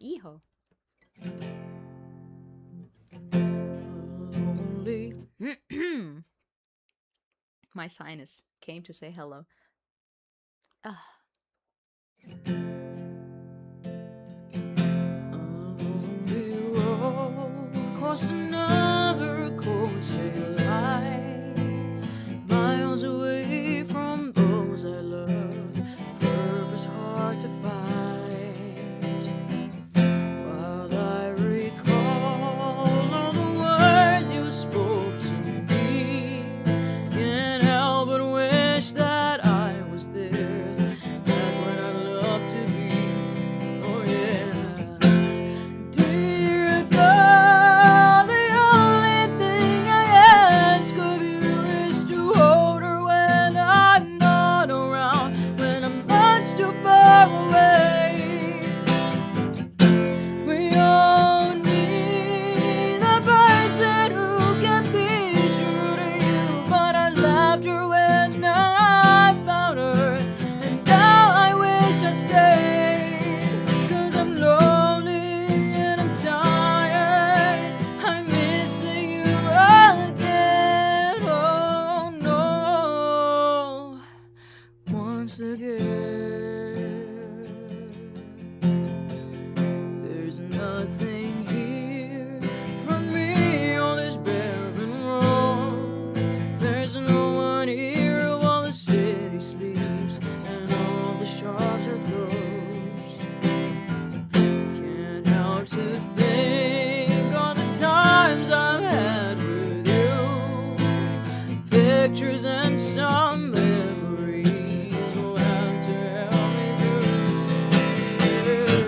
S1: Hijo. Lonely. My sinus came to say hello. Ah. Across another cold state line, miles away from those I love, purpose hard to find. While I recall all the words you spoke to me, can't help but wish that I was there, back when I loved to be. Oh yeah. Dear God, the only thing I ask of you is to hold her when I'm not around, when I'm much too far away. We all need a person who can be true to you, but I left her when I found her, and now I wish I'd stayed, 'cause I'm lonely and I'm tired, I'm missing you again, oh no, once again. There's nothing here for me on this barren road. There's no one here while the city sleeps and all the shops are closed. Can't help to think on the times I've had with you, pictures and some memories will have to help me through.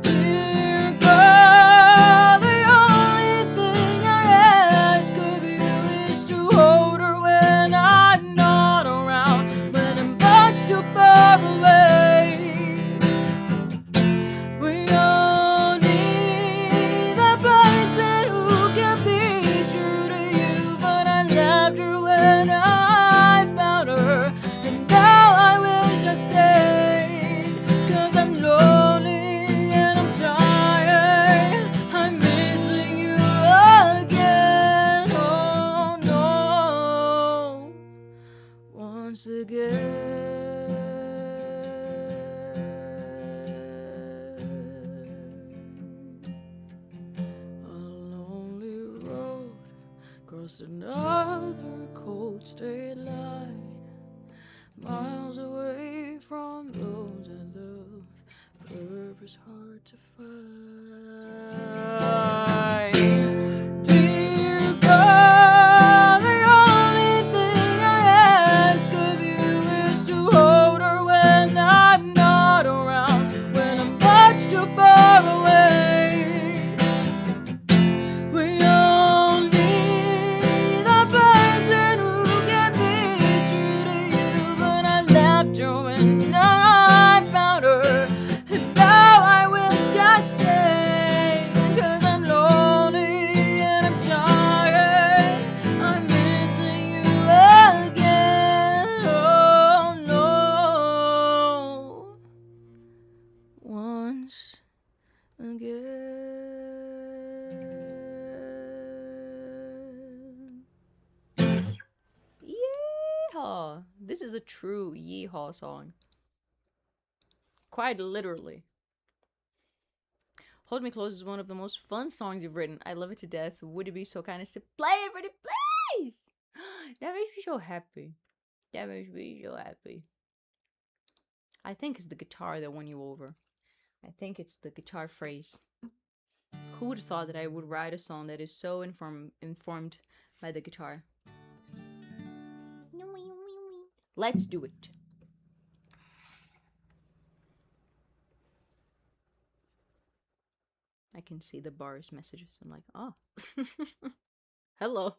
S1: Dear God, the only thing I ask of you is to hold her when I'm not around, when I'm much too far away. We all need a person who can be true to you, but I left her when I found her, and now I wish I stayed, 'cause I'm lonely and I'm tired, I'm missing you again, oh no, once again. A lonely road crossed another cold state line, miles away from those I love, purpose hard to find. Dear God, the only thing I ask of you is to hold her when I'm not around, when I'm much too far away. We all need a person who can be true to you, but I left her when I found her, and now I wish I stayed, 'cause I'm lonely and I'm tired, I'm missing you again, oh no, once again. Yeehaw! This is a true yeehaw song. Quite literally. Hold Me Close is one of the most fun songs you've written. I love it to death. Would you be so kind as to play it for me, please? That makes me so happy. That makes me so happy. I think it's the guitar that won you over. I think it's the guitar phrase. Who would have thought that I would write a song that is so informed by the guitar? Let's do it. I can see the bars messages. I'm like, oh. Hello.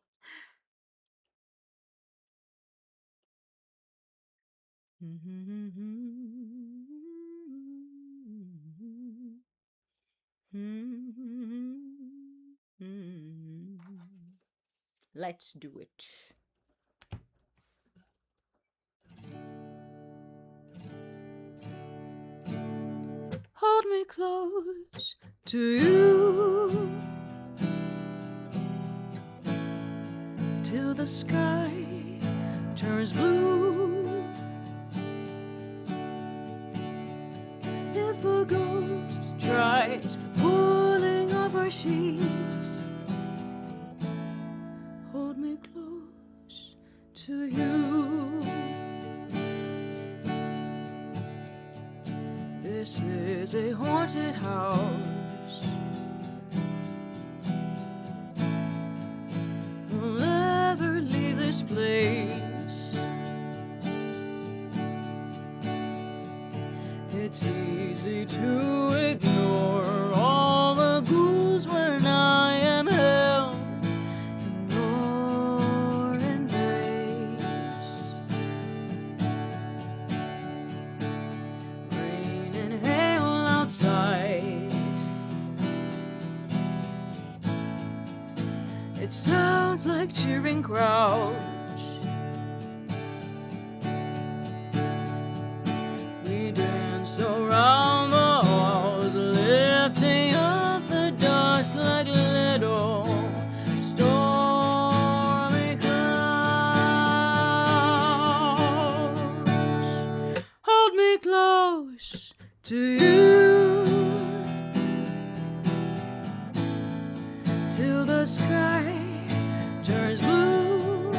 S1: Let's do it. Hold me close to you till the sky turns blue. If a ghost tries pulling off our sheets, hold me close to you. This is a haunted house. We'll never leave this place. It's easy to ignore all the ghouls when I am held in your embrace. Rain and hail outside. It sounds like cheering crowds. We dance around the halls, lifting up the dust like little stormy clouds. Hold me close to you till the sky turns blue.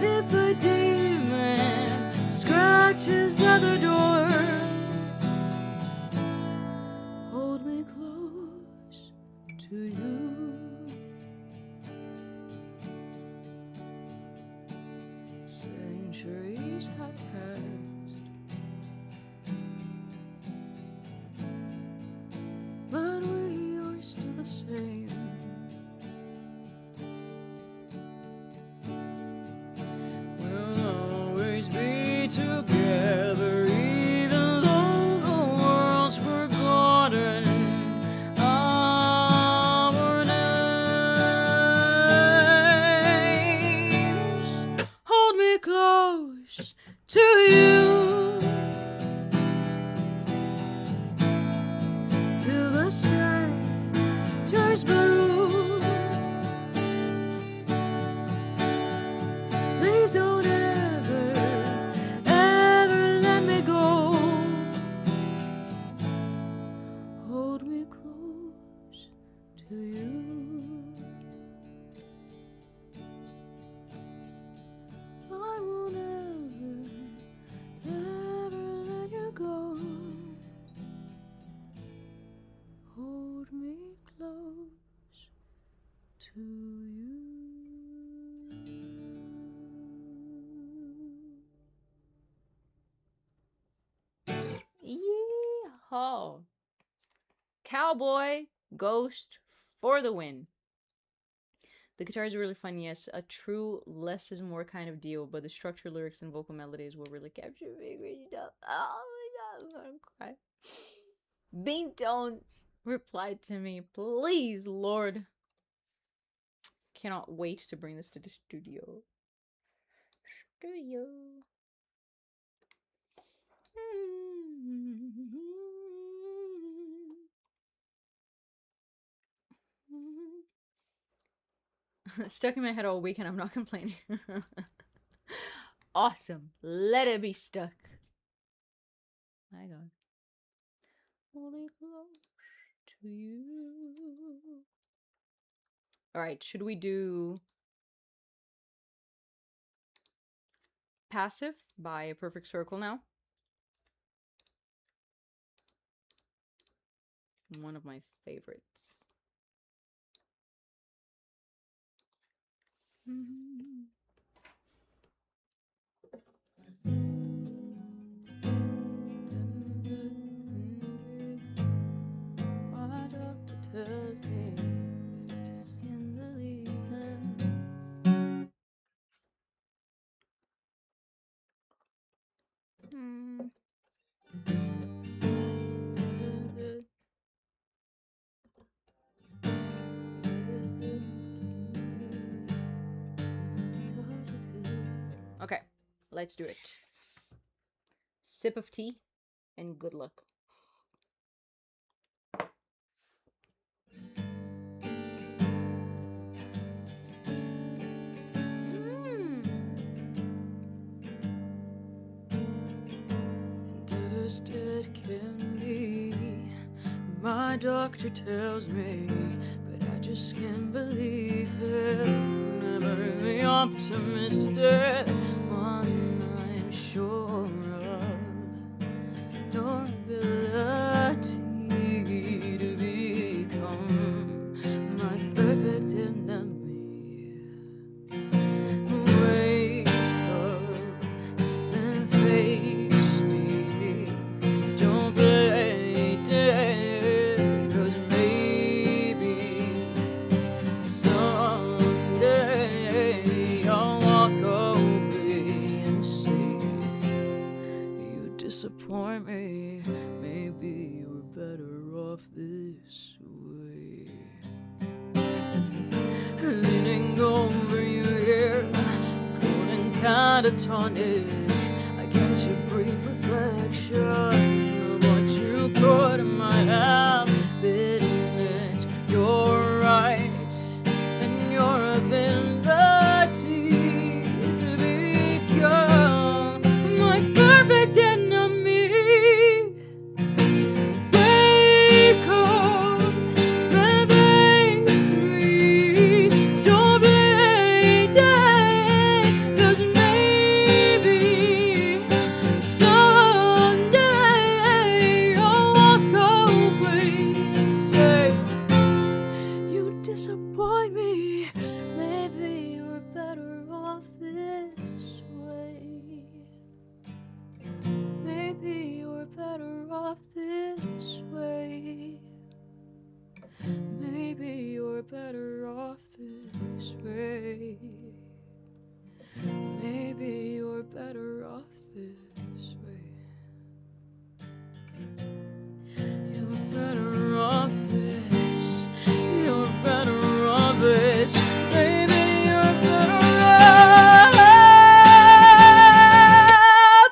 S1: If a demon scratches at the door, hold me close to you. Centuries have passed, but we are still the same. We'll always be together, even though the world's forgotten our names. Hold me close to you till the sky turns blue. Please don't ever, ever let me go. Hold me close to you. I will never, ever let you go. Hold me close to you. Yeehaw! Cowboy Ghost for the win. The guitar is really fun, yes, a true less is more kind of deal, but the structure, lyrics, and vocal melodies will really capture me. Oh my god, I'm gonna cry. Bean Tones replied to me, please, Lord. Cannot wait to bring this to the studio. Stuck in my head all week and I'm not complaining. Awesome. Let it be stuck. My god. Hold me close to you. Alright, should we do Passive by A Perfect Circle now? One of my favorites. My doctor tells me to skin the leaving. Okay, let's do it. Sip of tea and good luck. my doctor tells me, but I just can't believe it. Never the optimistic one I'm sure of. Your ability to become my perfect enemy. Wake up and face me. Don't play dead, 'cause maybe someday I'll walk away and say, you disappoint me. Maybe you're better off this way. Leaning over you here, cold and catatonic. I catch a brief reflection of what you could and might have been. It's your right and your ability to become my perfect enemy. Wake up and face me. Don't play dead, 'cause maybe someday I'll walk away and say, you disappoint me. Maybe you're better off this way. Maybe you're better off this way. Maybe you're better off this way. Maybe you're better off this way. You're better off this. You're better off this. Maybe you're better off.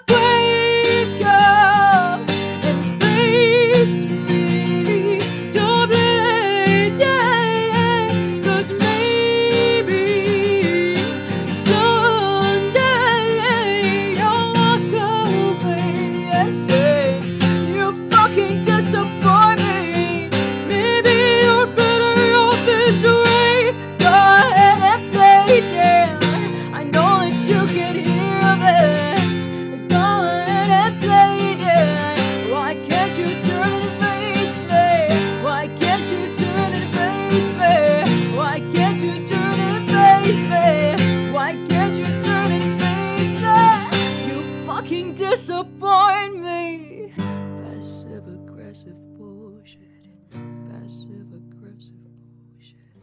S1: Wake up and face me. Don't play dead, 'cause maybe someday I'll walk away and say, you fucking disappoint me. Maybe you're better off this way. Go ahead and play dead. I know that you can hear this. Go ahead and play dead. Why can't you turn and face me? Why can't you turn and face me? Why can't you turn and face me? Why can't you turn and face me? You fucking disappoint me. Passive aggressive bullshit. Passive aggressive bullshit.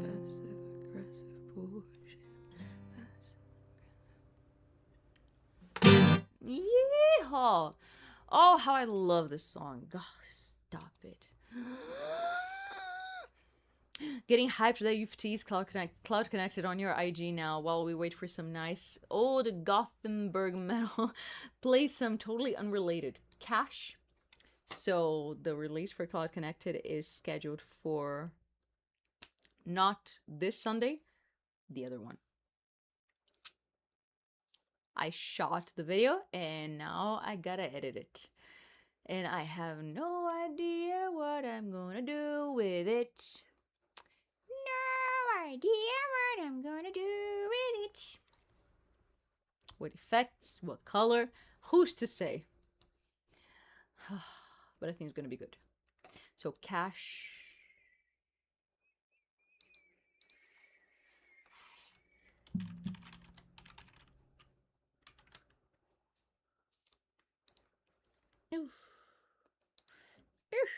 S1: Passive aggressive bullshit. Yeehaw! Oh, how I love this song. God, stop it. Getting hyped that you've teased Cloud Connected on your IG now while we wait for some nice old Gothenburg metal. Play some totally unrelated Cash. So the release for Cloud Connected is scheduled for not this Sunday, the other one. I shot the video and now I gotta edit it. And I have no idea what I'm gonna do with it.
S2: No idea what I'm gonna do with it.
S1: What effects, what color, who's to say? But I think it's gonna be good. So Cash.
S2: Oof. Oof.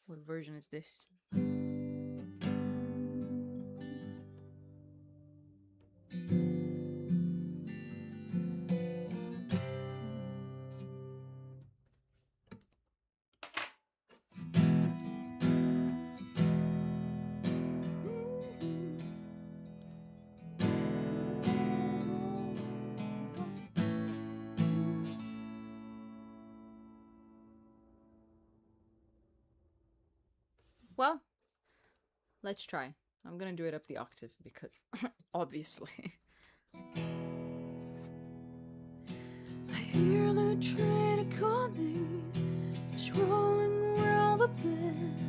S1: What version is this? Well, let's try. I'm gonna do it up the octave because, obviously. I hear the train coming, it's rolling around the bend,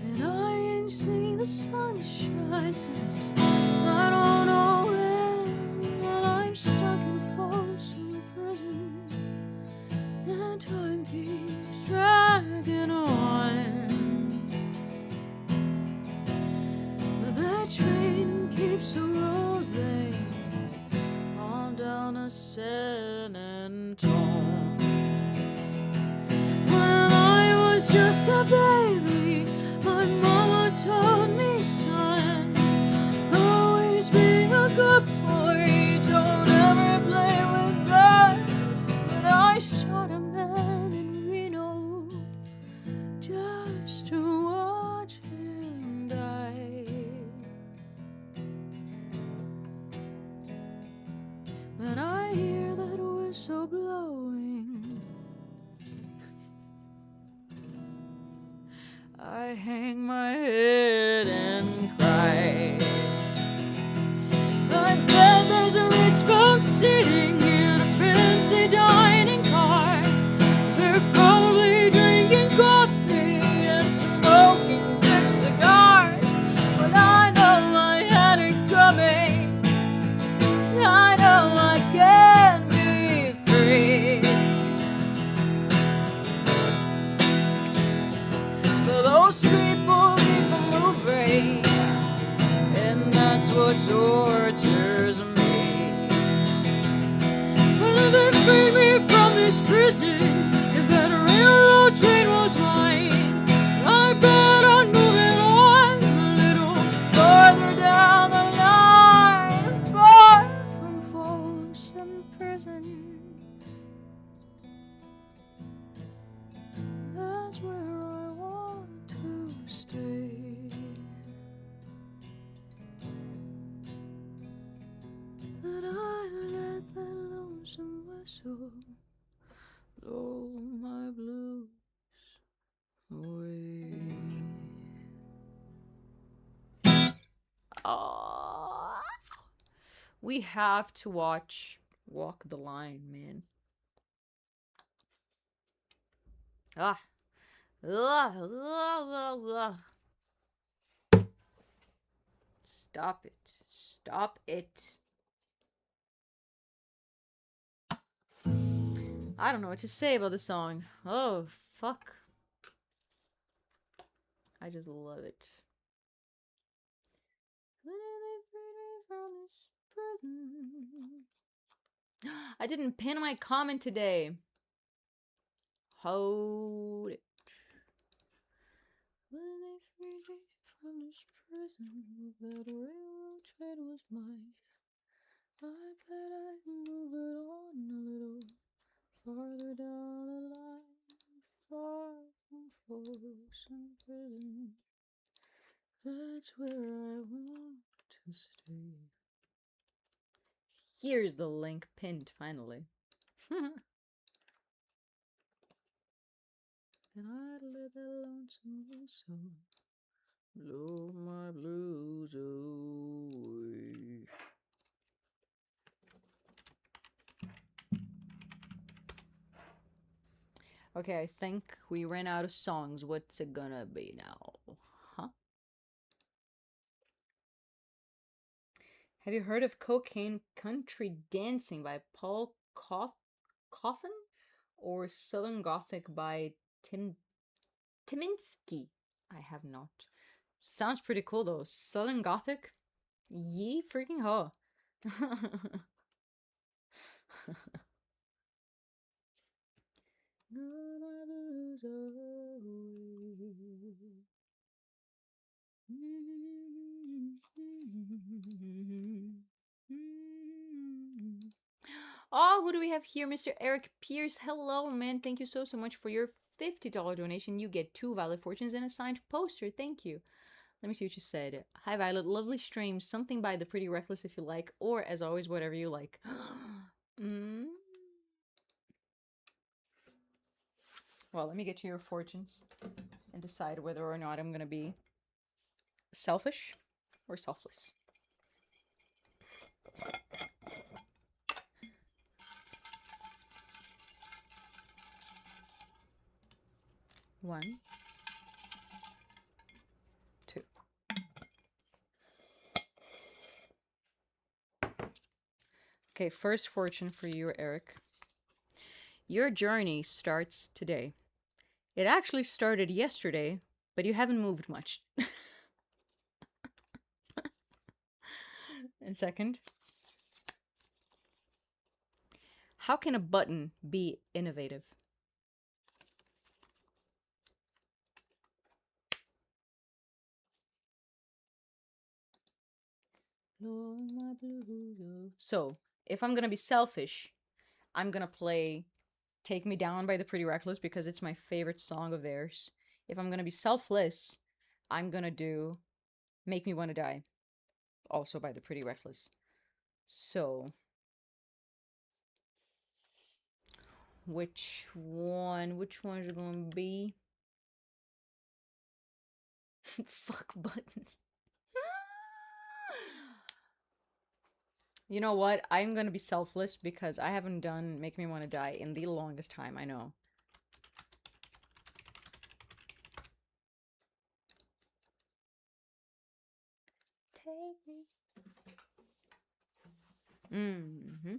S1: and I ain't seen the sunshine since I don't know when. Well, I'm stuck in Folsom Prison, and time keeps dragging on. But that train keeps rolling on down to San Antone. When I was just a baby, my mama told me, son, always be a good boy, don't ever play with guns. But I shot a man in Reno just to watch him die. When I hear that whistle blowing, I hang my head and cry. I bet there's a rich folks sitting in a fancy dining car. They're probably drinking coffee and smoking big cigars. But I know I had it coming. I know I can be free. But those people keep moving, and that's what tortures me. Well, if they freed me from this prison, if that railroad train was mine, I bet I'd move it on a little farther down the line, far from Folsom Prison. That's where I want to stay. But I let that lonesome whistle blow my blues away. Oh, we have to watch Walk the Line, man. Ah. Stop it. Stop it. I don't know what to say about the song. Oh, fuck. I just love it. I didn't pin my comment today. Hold it. When they freed me from this prison, that railroad train was mine. I bet I can move it on a little farther down the line, far from Folsom Prison. That's where I want to stay. Here's the link pinned, finally. And I'd let that lonesome whistle blow my blues away. Okay, I think we ran out of songs. What's it gonna be now? Huh? Have you heard of Cocaine Country Dancing by Paul Coffin? Or Southern Gothic by Timinski? I have not. Sounds pretty cool though. Southern Gothic? Yee freaking ho. Oh, who do we have here? Mr. Eric Pierce. Hello, man. Thank you so much for your $50 donation. You get 2 Violet Fortunes and a signed poster. Thank you. Let me see what you said. Hi, Violet. Lovely stream. Something by The Pretty Reckless if you like. Or, as always, whatever you like. Well, let me get to your fortunes and decide whether or not I'm going to be selfish or selfless. 1, 2. Okay, first fortune for you, Eric. Your journey starts today. It actually started yesterday, but you haven't moved much. And second, how can a button be innovative? So, if I'm gonna be selfish, I'm gonna play Take Me Down by the Pretty Reckless because it's my favorite song of theirs. If I'm gonna be selfless, I'm gonna do Make Me Wanna Die, also by the Pretty Reckless. So, which one? Which one is it gonna be? Fuck buttons. You know what? I'm gonna be selfless because I haven't done Make Me Wanna Die in the longest time, I know. Take me. Mm-hmm.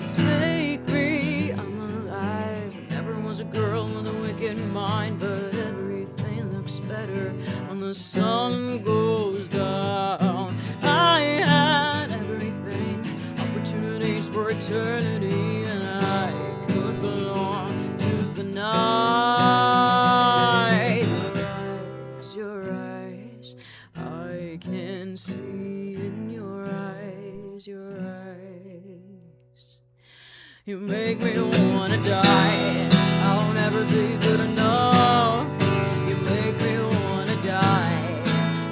S1: Take me, I'm alive. Never was a girl with a wicked mind, but everything looks better when the sun goes down. I had everything, opportunities for eternity, and I could belong to the night. Your eyes, I can see in your eyes, your eyes. You make me wanna die. I'll never be good enough. You make me wanna die.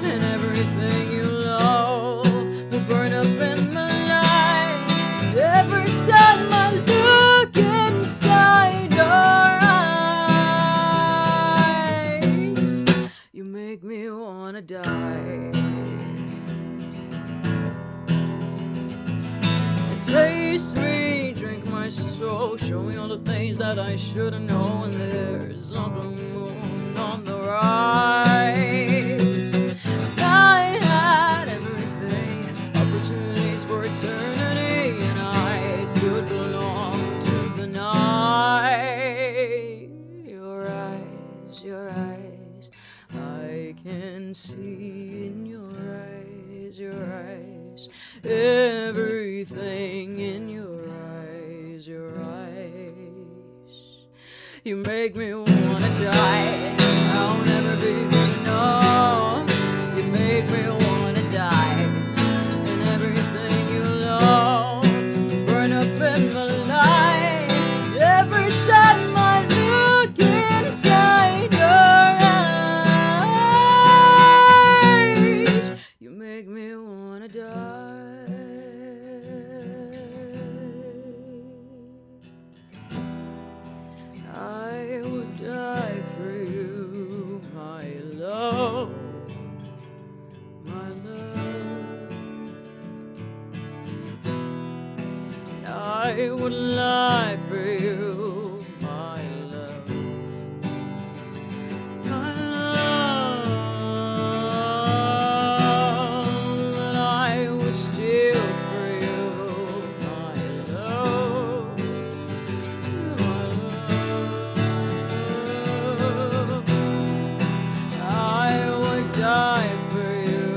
S1: And everything you love will burn up in my life. Every time I look inside your eyes, you make me wanna die. Taste me, drink my soul, show me all the things that I should've known. There's a blue moon on the rise. I had everything, opportunities for eternity, and I could belong to the night. Your eyes, I can see in your eyes, your eyes. Everything in your eyes, your eyes. You make me wanna die. I'll never be good enough. You make me wanna die. And everything you love will burn up in my life. Every time I look inside your eyes, you make me wanna die. I would die for you, my love, my love. And I would lie for you, my love, my love. And I would steal for you, my love, my love. I would die for you,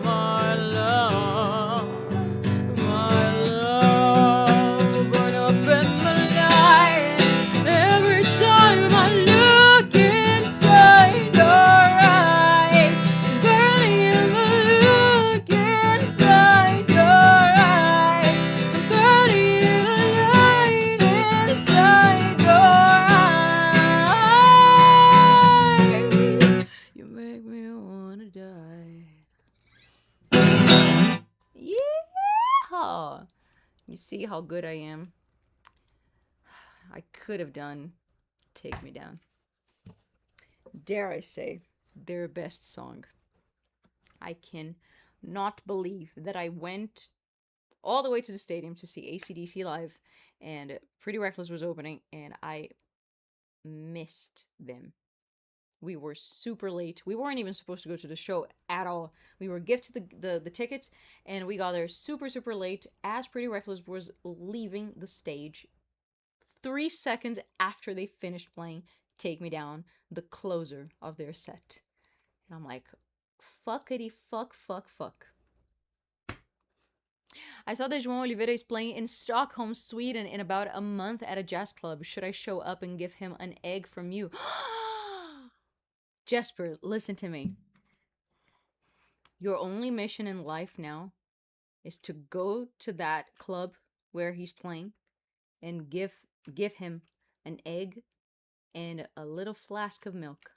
S1: my love, my love. Burn up in my life. Every time I look inside your eyes, burning in the look inside your eyes, burning in the light inside your eyes. You make me wanna die. Yeah! You see how good I am? I could have done Take Me Down. Dare I say, their best song. I can not believe that I went all the way to the stadium to see AC/DC live, and Pretty Reckless was opening, and I missed them. We were super late. We weren't even supposed to go to the show at all. We were gifted the tickets, and we got there super, super late as Pretty Reckless was leaving the stage. 3 seconds after they finished playing Take Me Down, the closer of their set. And I'm like, fuckity fuck, fuck, fuck. I saw that João Oliveira is playing in Stockholm, Sweden in about a month at a jazz club. Should I show up and give him an egg from you? Jesper, listen to me. Your only mission in life now is to go to that club where he's playing and give him an egg and a little flask of milk.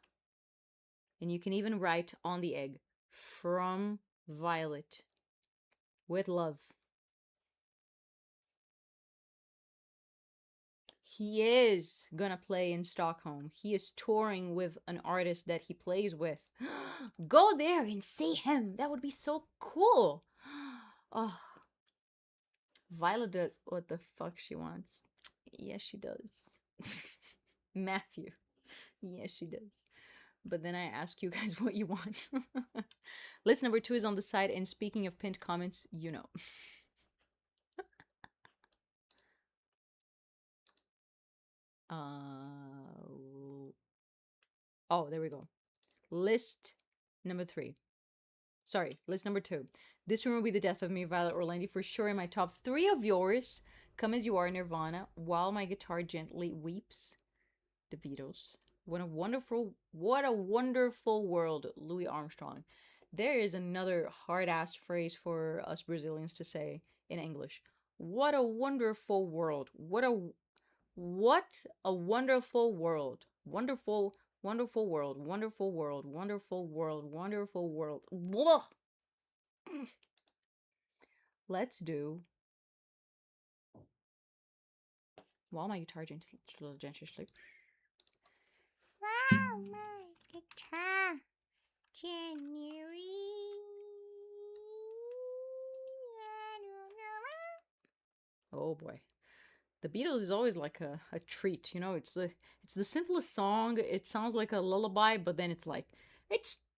S1: And you can even write on the egg, from Violet, with love. He is gonna play in Stockholm. He is touring with an artist that he plays with. Go there and see him. That would be so cool. Oh, Violet does what the fuck she wants. Yes, she does. Matthew. Yes, she does. But then I ask you guys what you want. List number 2 is on the side, and speaking of pinned comments, you know. Oh, there we go. List number 3. Sorry, list number 2. This room will be the death of me, Violet Orlandi, for sure in my top 3 of yours. Come As You Are, Nirvana, While My Guitar Gently Weeps, the Beatles. What a wonderful world, Louis Armstrong. There is another hard-ass phrase for us Brazilians to say in English. What a wonderful world. What a wonderful world. Wonderful world. Wonderful world. Wonderful world. Wonderful world. Blah. Let's do While My Guitar Gently Sleeps.
S2: Wow, my guitar, January.
S1: Oh boy. The Beatles is always like a treat, you know. It's the simplest song. It sounds like a lullaby, but then it's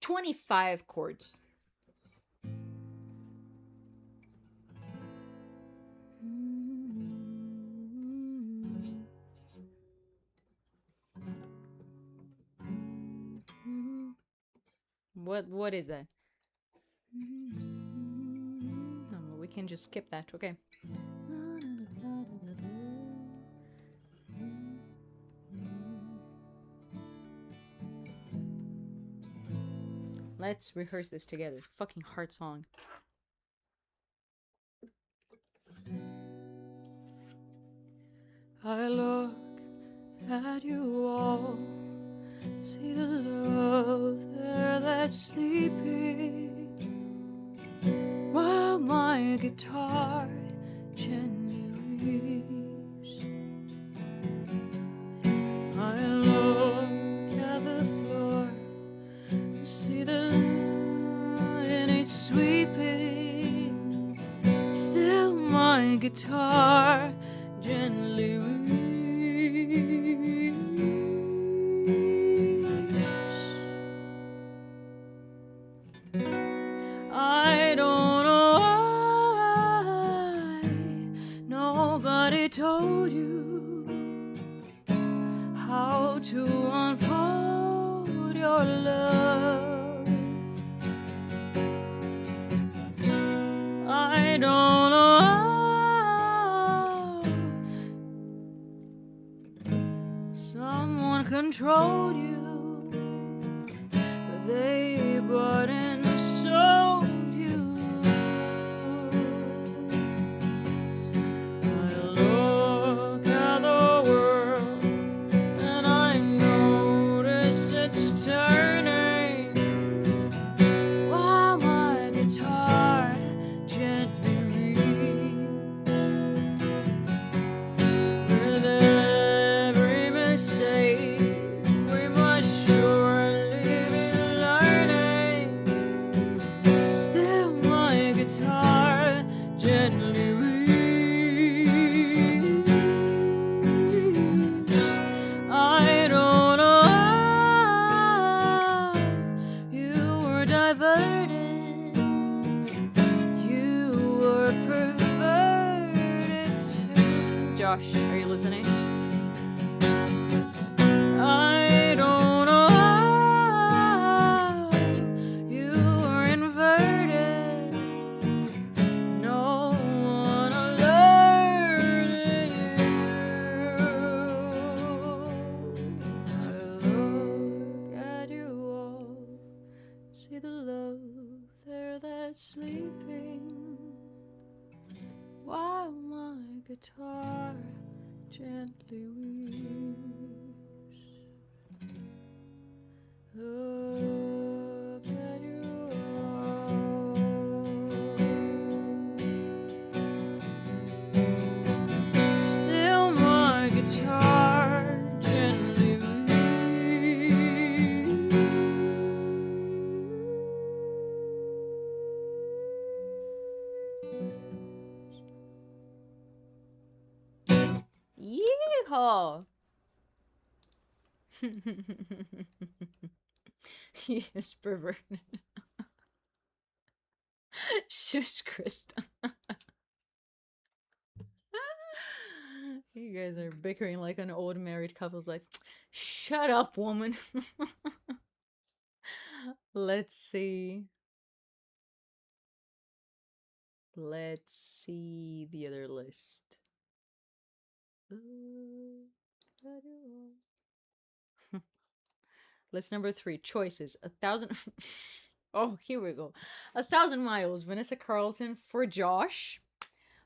S1: 25 chords. What is that? Oh, we can just skip that. Okay. Let's rehearse this together. Fucking hard song. I look at you all, see the love there that's sleeping, while my guitar gently weeps. I look at the floor, see the and it's sweeping, still my guitar gently weeps. I don't know why nobody told you how to unfold your love. I don't know how someone controlled you, but they bought and sold you. I look at the world and I notice it's turning, while my guitar gently weeps. With every mistake we must Josh, are you listening? I don't know how you were inverted. No one alerted you. I look at you all, see the love there that's sleeping, while my guitar gently weeps. Look at you all. Still my guitar gently weeps. Yeehaw! He is perverted. Shush, Krista. You guys are bickering like an old married couple's like, shut up, woman. Let's see. Let's see the other list. List number 3, choices. 1,000. Oh, here we go. 1,000 Miles, Vanessa Carlton for Josh.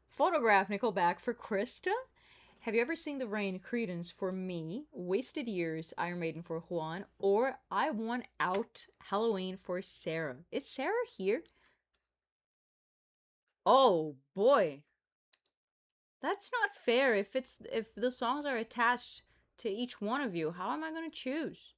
S1: Photograph, Nickelback for Krista. Have You Ever Seen the Rain, Credence for me. Wasted Years, Iron Maiden for Juan. Or I Want Out, Halloween for Sarah. Is Sarah here? Oh boy. That's not fair. If the songs are attached to each one of you, how am I going to choose?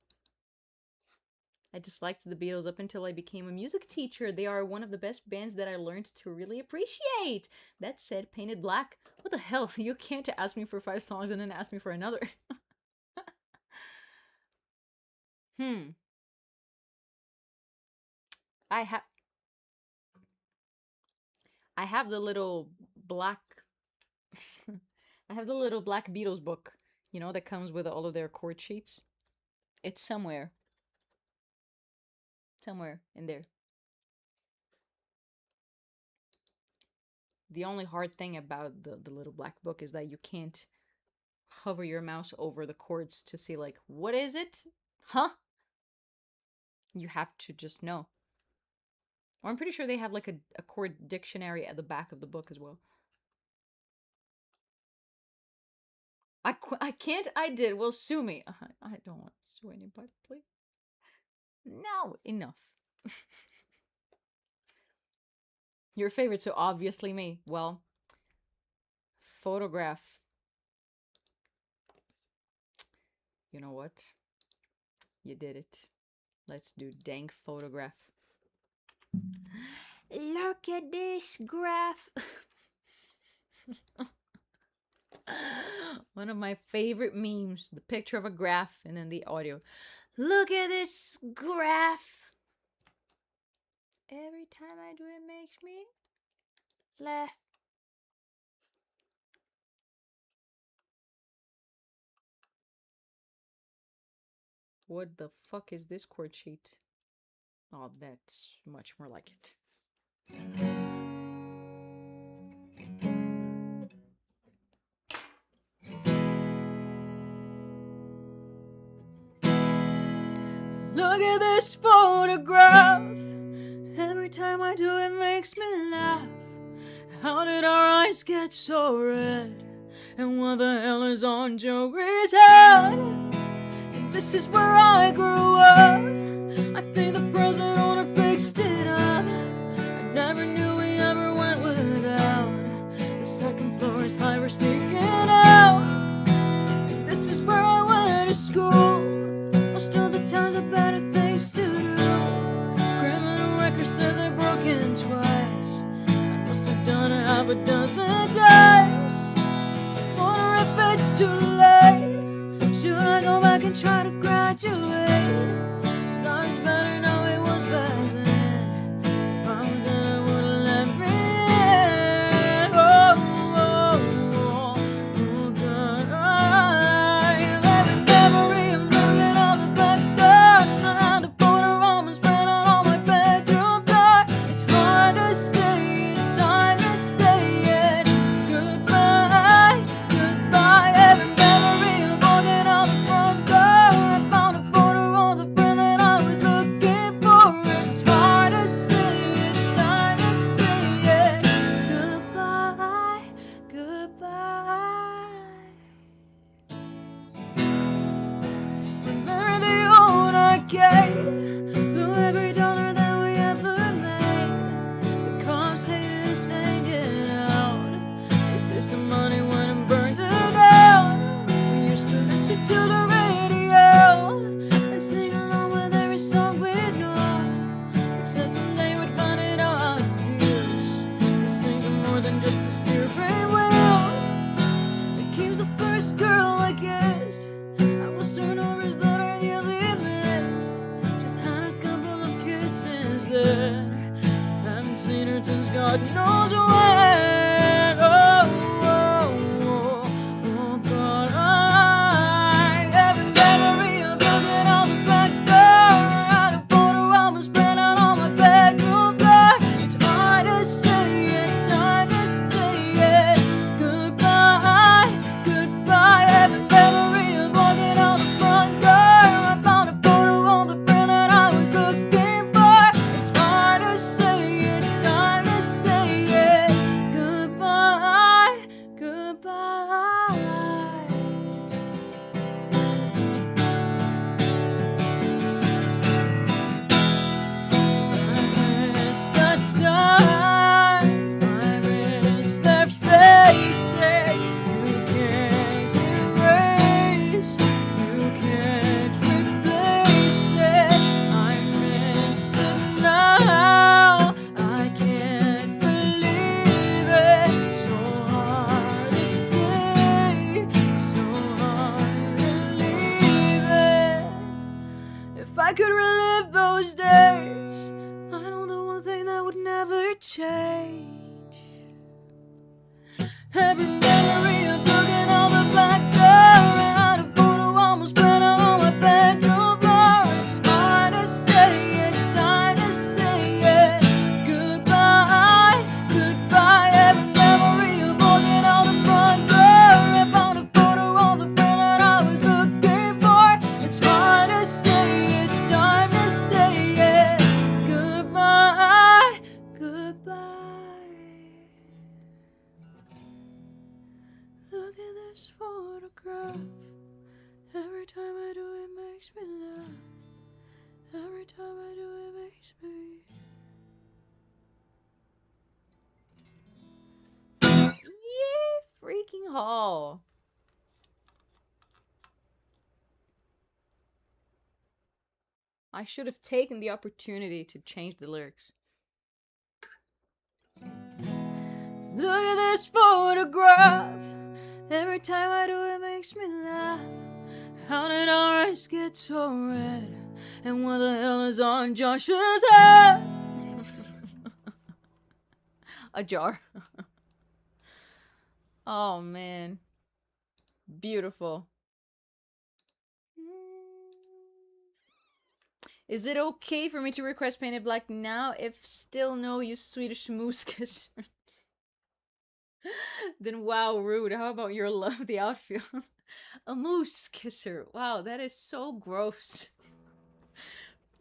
S1: I disliked the Beatles up until I became a music teacher. They are one of the best bands that I learned to really appreciate. That said, Painted Black. What the hell? You can't ask me for 5 songs and then ask me for another. I have the little black I have the little black Beatles book, you know, that comes with all of their chord sheets. It's somewhere in there. The only hard thing about the little black book is that you can't hover your mouse over the chords to see, like, what is it? Huh? You have to just know. Or I'm pretty sure they have like a chord dictionary at the back of the book as well. I can't, I did. Well, sue me. I don't want to sue anybody, please. No, enough. Your favorite, so obviously me. Well, photograph. You know what? You did it. Let's do dang photograph. Look at this graph. One of my favorite memes. The picture of a graph and then the audio. Look at this graph. Every time I do it makes me laugh. What the fuck is this chord sheet? Oh, that's much more like it. Look at this photograph. Every time I do it makes me laugh. How did our eyes get so red? And what the hell is on Joey's head? And this is where I grew up. I think the president owner fixed it up. I never knew we ever went without. The second floor is high, we're sneaking out. And this is where I went to school. Most of the times I better things to do. Criminal record says I've broken twice. I must have done it half a dozen times. Wonder if it's too late. Should I go back and try to graduate? Thought it's better now it was back then. If I was there, I would've let me in. Oh, God knows when. But every memory of looking out the back door, and a photo album spread out on my bedroom floor. It's hard to say it, time to say it. Goodbye, goodbye. Every memory of walking out the front door. I found a photo of the friend that I was looking for. It's hard to say it, time to say it. Goodbye, goodbye. I miss the time, I miss their faces. You can't erase, you can't replace it. I miss it now, I can't believe it. So hard to stay, so hard to leave it. If I could relive those days, I know the one thing that would never change. Every memory of looking out the back door, and a photo almost spread out on my bedroom floor. It's hard to say it, time to say it. Goodbye, goodbye. Every memory of walking out the front door, I found a photo of the friend that I was looking for. It's hard to say it, time to say it. Goodbye, goodbye. Look at this photograph. Every time I do it makes me laugh. Every time I do it makes me. Yay, freaking hall. I should have taken the opportunity to change the lyrics. Look at this photograph. Every time I do it makes me laugh. How did our eyes get so red? And what the hell is on Josh's head? A jar. Oh man. Beautiful. Is it okay for me to request Painted Black now? If still no, you Swedish moose kisser. Then wow, rude. How about your love the outfield? A moose kisser. Wow, that is so gross.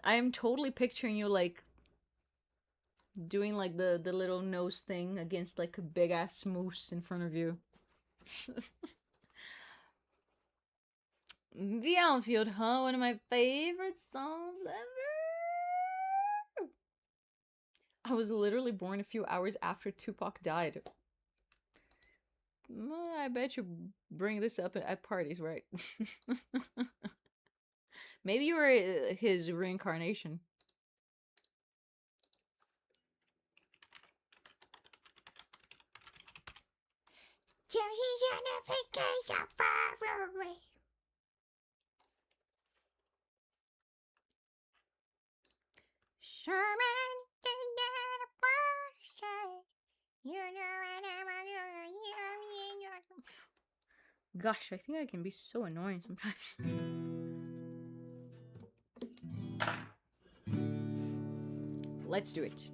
S1: I am totally picturing you like doing like the little nose thing against like a big ass moose in front of you. The Outfield, huh? One of my favorite songs ever. I was literally born a few hours after Tupac died. Well, I bet you bring this up at parties, right? Maybe you were his reincarnation.
S2: Josie's on a vacation far away. Sherman is not a say. You know what I'm
S1: Gosh, I think I can be so annoying sometimes. Let's do it.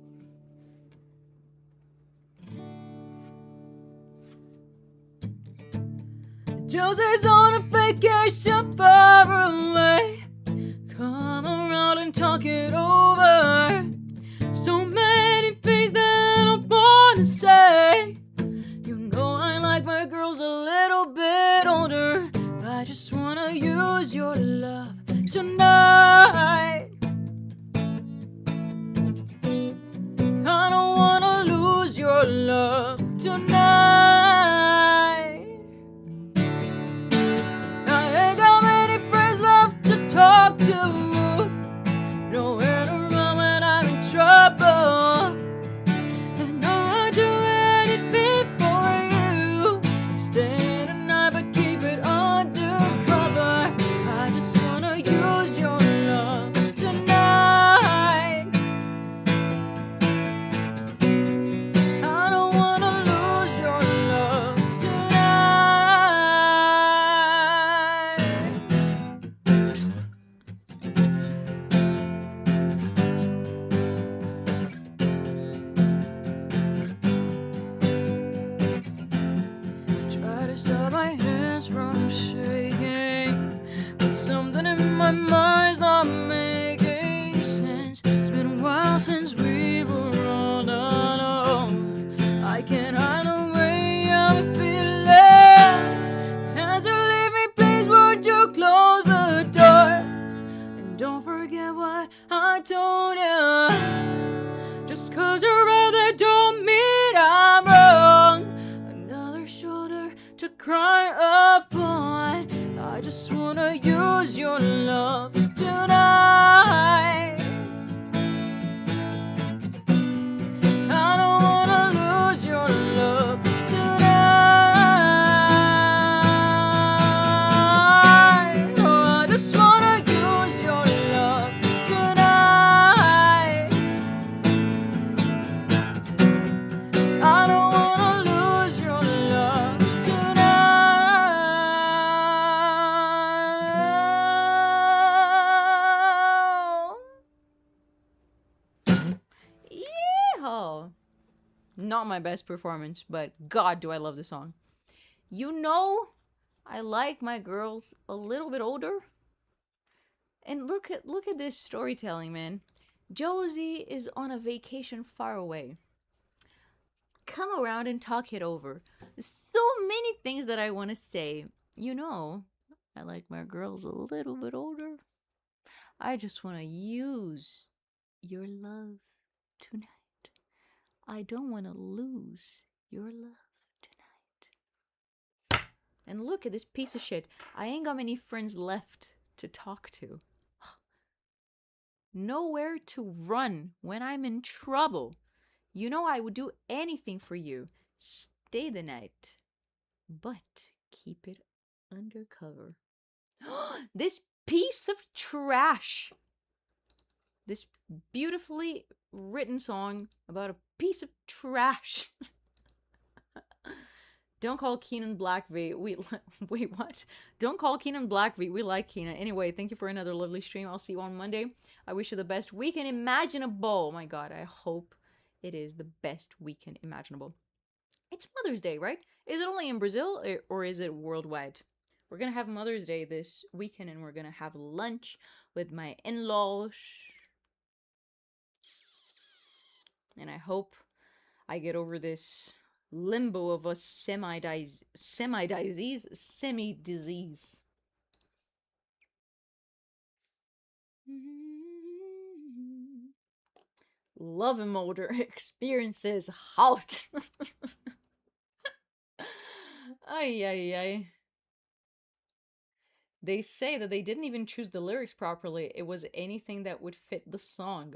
S1: Josie's on a vacation far away. Come around and talk it over. So many things that I wanna say. You know I like my girls a little bit older. I just wanna use your love tonight. I don't wanna lose your love tonight. I ain't got many friends left to talk to. Nowhere to run when I'm in trouble. And I'd do anything for you. Stay tonight but keep it undercover. I just wanna use your love Not my best performance, but God, do I love the song. You know, I like my girls a little bit older. And look at this storytelling, man. Josie is on a vacation far away. Come around and talk it over. So many things that I want to say. You know, I like my girls a little bit older. I just want to use your love tonight. I don't want to lose your love tonight. And look at this piece of shit. I ain't got many friends left to talk to. Nowhere to run when I'm in trouble. You know I would do anything for you. Stay the night. But keep it undercover. This piece of trash. This beautifully written song about a piece of trash. Don't call Keenan Blackfeet. Wait, what? Don't call Keenan Blackfeet. We like Keenan. Anyway, thank you for another lovely stream. I'll see you on Monday. I wish you the best weekend imaginable. Oh my God, I hope it is the best weekend imaginable. It's Mother's Day, right? Is it only in Brazil or is it worldwide? We're gonna have Mother's Day this weekend and we're gonna have lunch with my in-laws. And I hope I get over this limbo of a semi-disease. Love Emolder experiences hot. Ay, ay, ay. They say that they didn't even choose the lyrics properly. It was anything that would fit the song.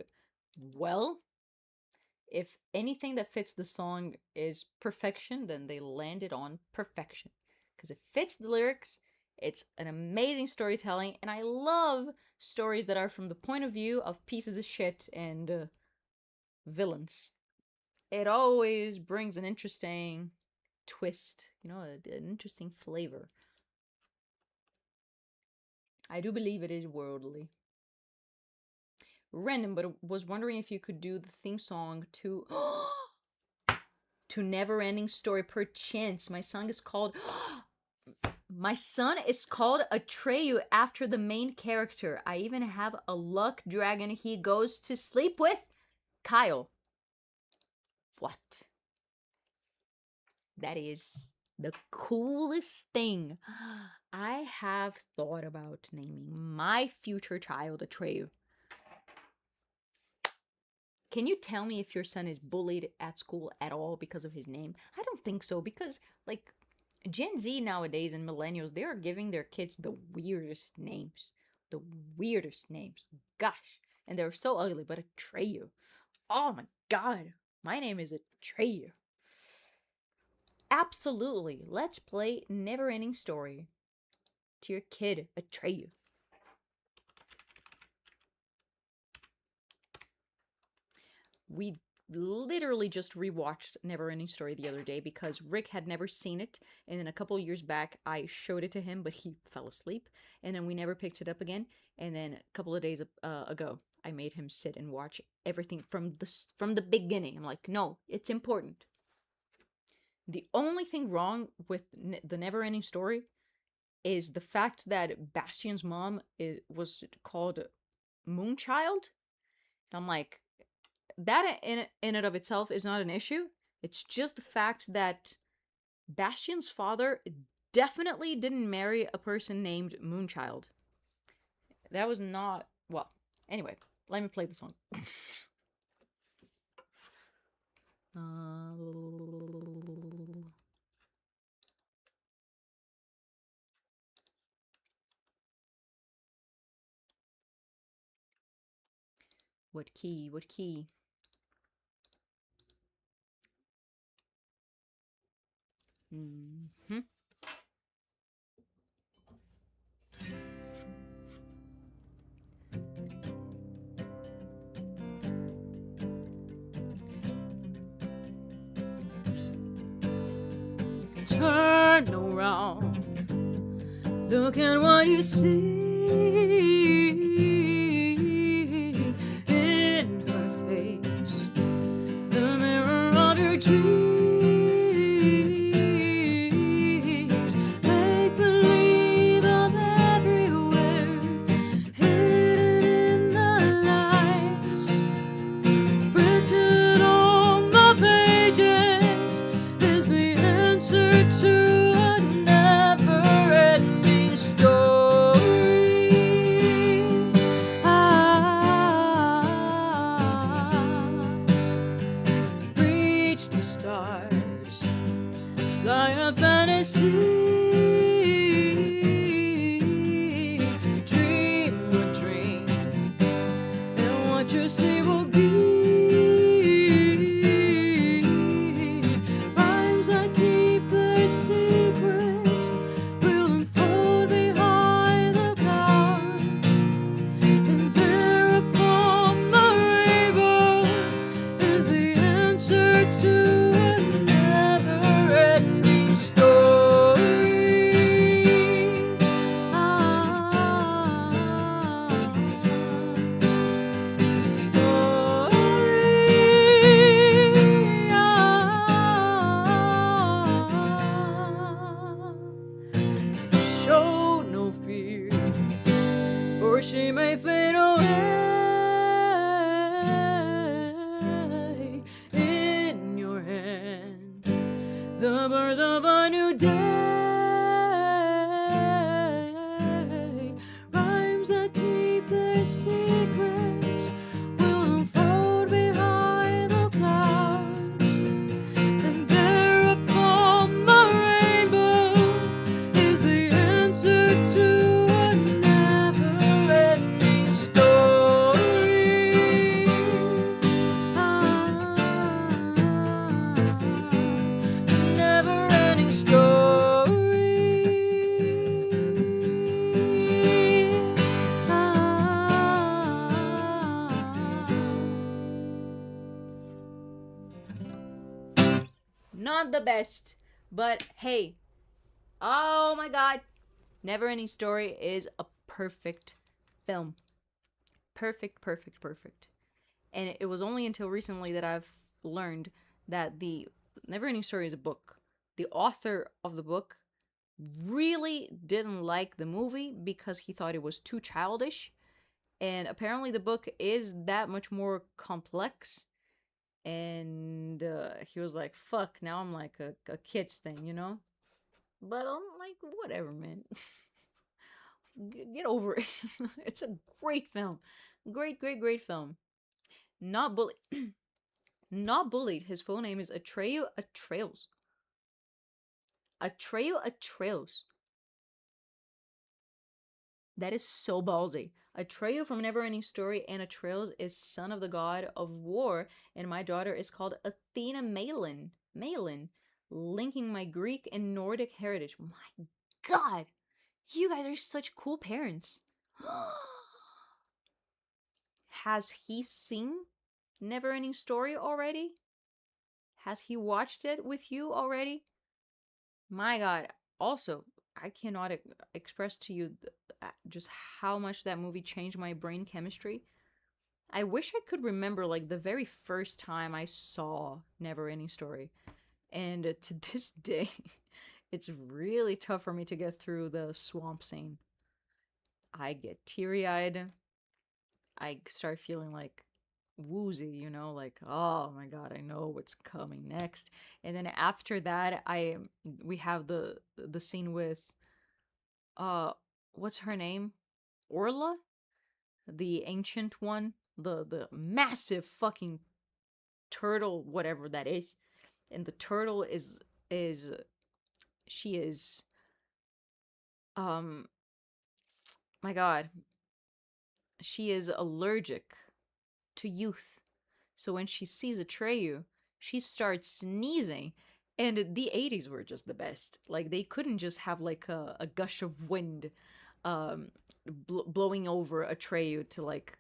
S1: Well, if anything that fits the song is perfection, then they landed on perfection. Because it fits the lyrics, it's an amazing storytelling, and I love stories that are from the point of view of pieces of shit and villains. It always brings an interesting twist, you know, an interesting flavor. I do believe it is worldly. Random, but I was wondering if you could do the theme song to Never Ending Story per chance. My son is called Atreyu after the main character. I even have a luck dragon he goes to sleep with. Kyle. What? That is the coolest thing. I have thought about naming my future child Atreyu. Can you tell me if your son is bullied at school at all because of his name? I don't think so, because, like, Gen Z nowadays and millennials, they are giving their kids the weirdest names. The weirdest names. Gosh. And they're so ugly, but Atreyu. Oh my God. My name is Atreyu. Absolutely. Let's play Never Ending Story to your kid, Atreyu. We literally just rewatched Neverending Story the other day because Rick had never seen it, and then a couple years back I showed it to him, but he fell asleep, and then we never picked it up again. And then a couple of days ago I made him sit and watch everything from the beginning. I'm like, no, it's important. The only thing wrong with the Neverending Story is the fact that Bastian's mom was called Moonchild. And I'm like, that in and of itself is not an issue. It's just the fact that Bastian's father definitely didn't marry a person named Moonchild. That was not... Well, anyway, let me play the song. What key? What key? Mm-hmm. Turn around. Look at what you see. In her face, the mirror of your your dreams. Make believe I'm everywhere, hidden in the lights. Printed on the pages is the answer to a never-ending story. Reach the stars, fly a fantasy, dream a dream, and what you see will be rhymes that keep their secrets will unfold behind the clouds, and there upon the rainbow is the answer to a never-ending story. Show no fear, for she may fade away. In your hand, the birth of a new day. Rhymes that keep their secrets will unfold behind the clouds, and there upon the rainbow is the answer to a never-ending story. Never-ending story. Not the best, but hey, oh my god, Never-Ending Story is a perfect film. Perfect, perfect, perfect. And it was only until recently that I've learned that the Never-Ending Story is a book. The author of the book really didn't like the movie because he thought it was too childish. And apparently the book is that much more complex. And he was like, fuck, now I'm like a kid's thing, you know? But I'm like, whatever, man. Get over it. It's a great film. Great, great, great film. Not bullied. Not bullied. His full name is Atreyu Atreus. Atreyu Atreus. That is so ballsy. Atreyu from Never-Ending Story, and Atreus is son of the god of war, and my daughter is called Athena Malin. Malin, linking my Greek and Nordic heritage. My god, you guys are such cool parents. Has he seen Never-Ending Story already? Has he watched it with you already? My god. Also, I cannot express to you just how much that movie changed my brain chemistry. I wish I could remember like the very first time I saw Never-Ending Story. And to this day, it's really tough for me to get through the swamp scene. I get teary-eyed. I start feeling like woozy, you know, like, oh my god, I know what's coming next. And then after that, we have the scene with what's her name? Orla? The ancient one, the massive fucking turtle, whatever that is. And the turtle is she is um my god, she is allergic to youth. So when she sees Atreyu, she starts sneezing. And the 80s were just the best. Like, they couldn't just have like a gush of wind um, blowing over Atreyu to like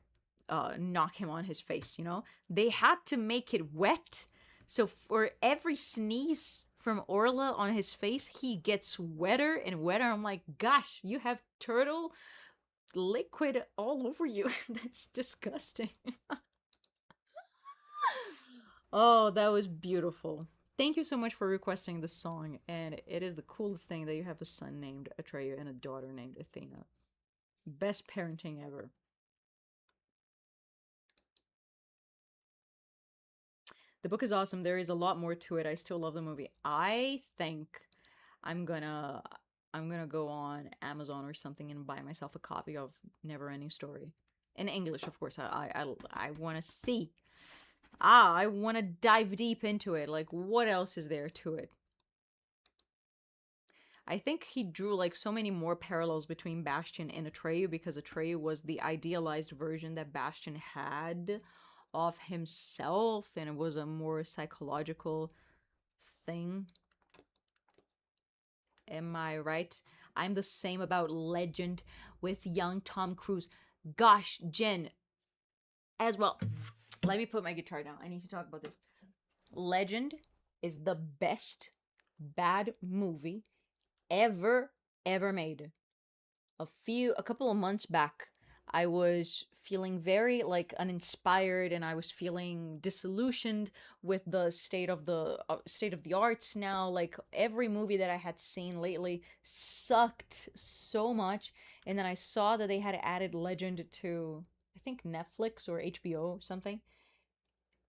S1: knock him on his face, you know? They had to make it wet. So for every sneeze from Orla on his face, he gets wetter and wetter. I'm like, gosh, you have turtle liquid all over you. That's disgusting. Oh, that was beautiful. Thank you so much for requesting this song, and it is the coolest thing that you have a son named Atreyu and a daughter named Athena. Best parenting ever. The book is awesome. There is a lot more to it. I still love the movie. I think I'm gonna I'm gonna go on Amazon or something and buy myself a copy of Never Ending Story. In English, of course. I wanna see. I wanna dive deep into it. Like, what else is there to it? I think he drew like so many more parallels between Bastian and Atreyu because Atreyu was the idealized version that Bastian had of himself, and it was a more psychological thing. Am I right? I'm the same about Legend with young Tom Cruise. Gosh, Jen, as well. Let me put my guitar down. I need to talk about this. Legend is the best bad movie ever, ever made. A couple of months back, I was feeling very like uninspired, and I was feeling disillusioned with the state of the arts now. Like every movie that I had seen lately sucked so much, and then I saw that they had added Legend to, I think, Netflix or HBO or something.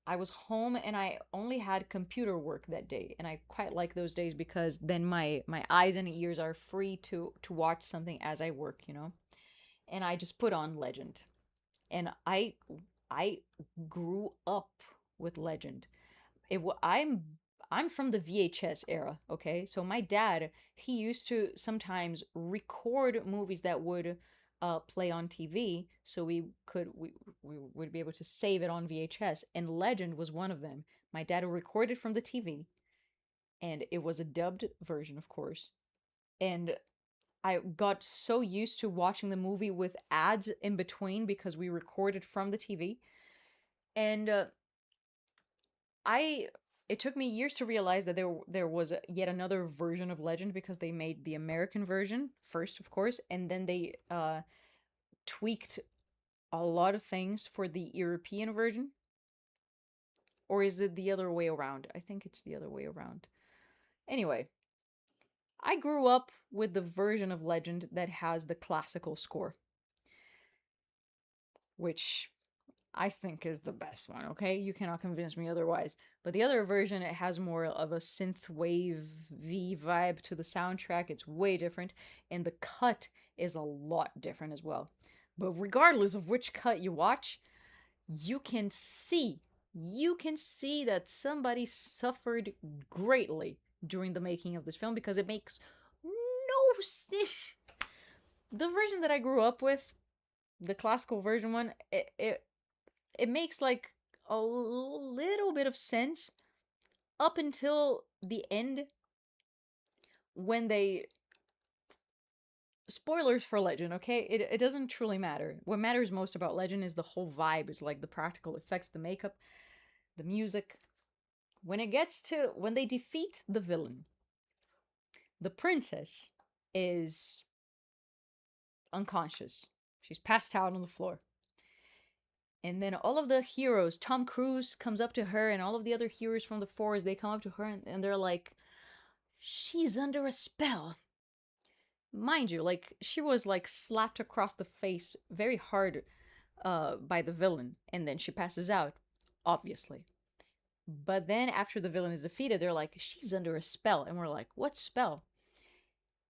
S1: I was home and I only had computer work that day, and I quite like those days because then my eyes and ears are free to watch something as I work, you know. And I just put on Legend, and I grew up with Legend. I'm from the VHS era, okay? So my dad, he used to sometimes record movies that would play on TV, so we would be able to save it on VHS, and Legend was one of them. My dad recorded from the TV, and it was a dubbed version, of course. And I got so used to watching the movie with ads in between because we recorded from the TV. And I it took me years to realize that there was yet another version of Legend because they made the American version first, of course, and then they tweaked a lot of things for the European version. Or is it the other way around? I think it's the other way around. Anyway, I grew up with the version of Legend that has the classical score, which I think is the best one, okay? You cannot convince me otherwise. But the other version, it has more of a synth wave V vibe to the soundtrack. It's way different, and the cut is a lot different as well. But regardless of which cut you watch, you can see that somebody suffered greatly during the making of this film because it makes no sense. The version that I grew up with, the classical version one, it makes like a little bit of sense up until the end when they spoilers for Legend, okay? It doesn't truly matter. What matters most about Legend is the whole vibe. It's like the practical effects, the makeup, the music. When they defeat the villain, the princess is unconscious. She's passed out on the floor. And then all of the heroes, Tom Cruise comes up to her, and all of the other heroes from the forest, they come up to her and they're like, she's under a spell. Mind you, like, she was like slapped across the face very hard by the villain, and then she passes out, obviously. But then after the villain is defeated, they're like, she's under a spell. And we're like, what spell?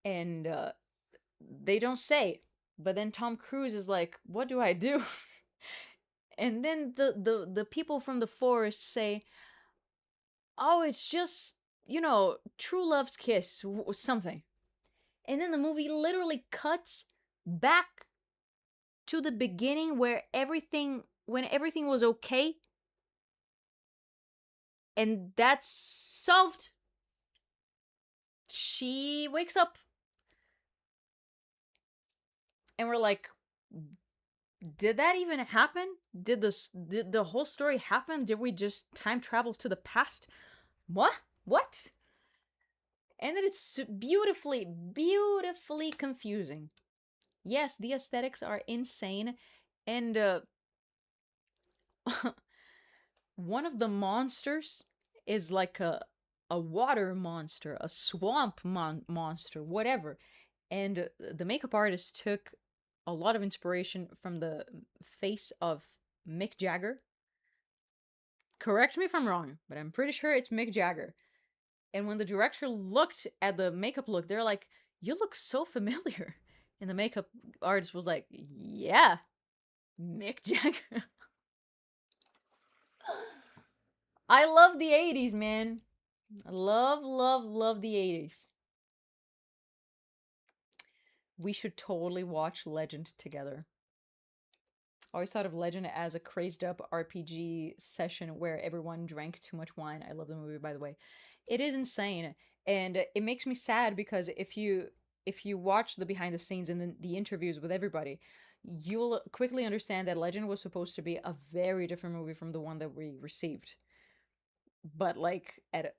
S1: And they don't say. But then Tom Cruise is like, what do I do? And then the people from the forest say, oh, it's just, true love's kiss, something. And then the movie literally cuts back to the beginning when everything was okay. And that's solved. She wakes up. And we're like, did that even happen? Did the whole story happen? Did we just time travel to the past? What? And then it's beautifully confusing. Yes, the aesthetics are insane, and one of the monsters is like a water monster, a swamp monster, whatever. And the makeup artist took a lot of inspiration from the face of Mick Jagger. Correct me if I'm wrong, but I'm pretty sure it's Mick Jagger. And when the director looked at the makeup look, they're like, "You look so familiar." And the makeup artist was like, "Yeah, Mick Jagger." I love the 80s, man. I love, love, love the 80s. We should totally watch Legend together. I always thought of Legend as a crazed up RPG session where everyone drank too much wine. I love the movie, by the way. It is insane, and it makes me sad because if you watch the behind the scenes and the interviews with everybody, you'll quickly understand that Legend was supposed to be a very different movie from the one that we received, but like at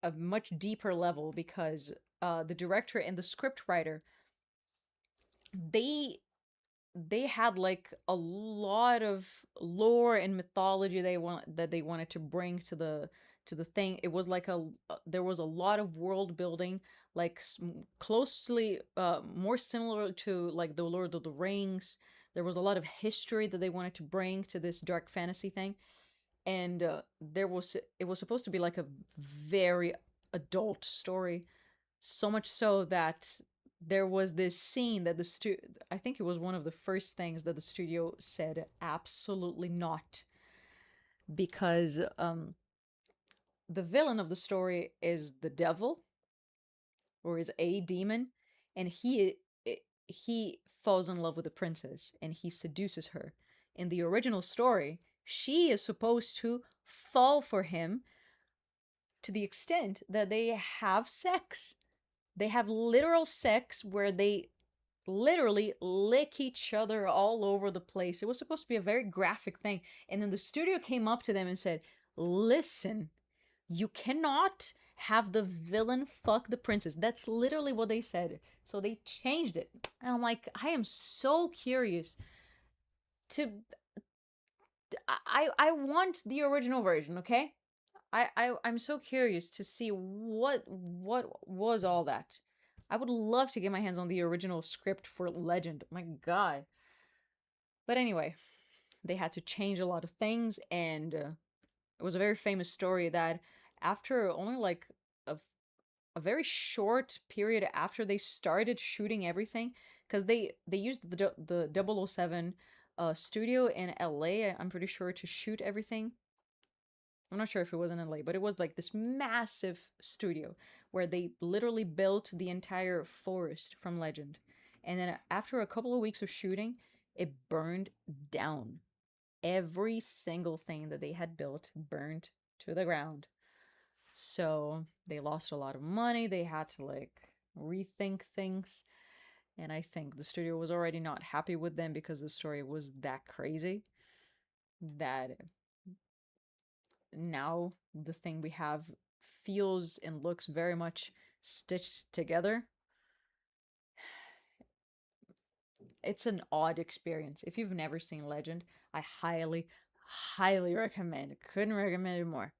S1: a much deeper level because the director and the script writer they they had like a lot of lore and mythology they wanted to bring to the thing. It was like there was a lot of world building, like closely more similar to like the Lord of the Rings. There was a lot of history that they wanted to bring to this dark fantasy thing, and there was it was supposed to be like a very adult story, so much so that there was this scene that I think it was one of the first things that the studio said absolutely not, because the villain of the story is the devil, or is a demon, and he falls in love with the princess and he seduces her. In the original story, she is supposed to fall for him to the extent that they have sex. They have literal sex where they literally lick each other all over the place. It was supposed to be a very graphic thing. And then the studio came up to them and said, "Listen, you cannot have the villain fuck the princess." That's literally what they said. So they changed it. And I'm like, I am so curious to I want the original version, okay? I'm so curious to see what was all that. I would love to get my hands on the original script for Legend. My God. But anyway, they had to change a lot of things, and it was a very famous story that after only like a, a very short period after they started shooting everything, because they used the 007 studio in LA, I'm pretty sure, to shoot everything. I'm not sure if it was in LA, but it was like this massive studio where they literally built the entire forest from Legend. And then after a couple of weeks of shooting, it burned down. Every single thing that they had built burned to the ground. So they lost a lot of money. They had to like rethink things. And I think the studio was already not happy with them because the story was that crazy that now the thing we have feels and looks very much stitched together. It's an odd experience. If you've never seen Legend, I highly, highly recommend it. Couldn't recommend it more.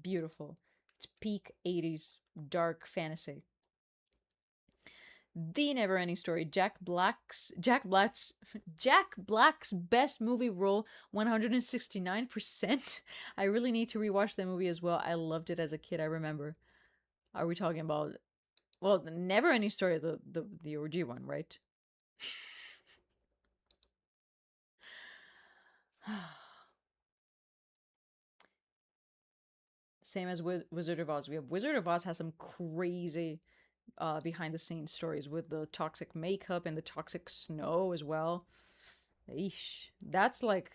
S1: Beautiful. It's peak 80s dark fantasy. The Never Ending Story. Jack Black's best movie role, 169%. I really need to rewatch that movie as well. I loved it as a kid, I remember. Are we talking about, well, the Never Ending Story, the OG one, right? Same as with Wizard of Oz. We have Wizard of Oz has some crazy behind the scenes stories with the toxic makeup and the toxic snow as well. Eesh. That's like,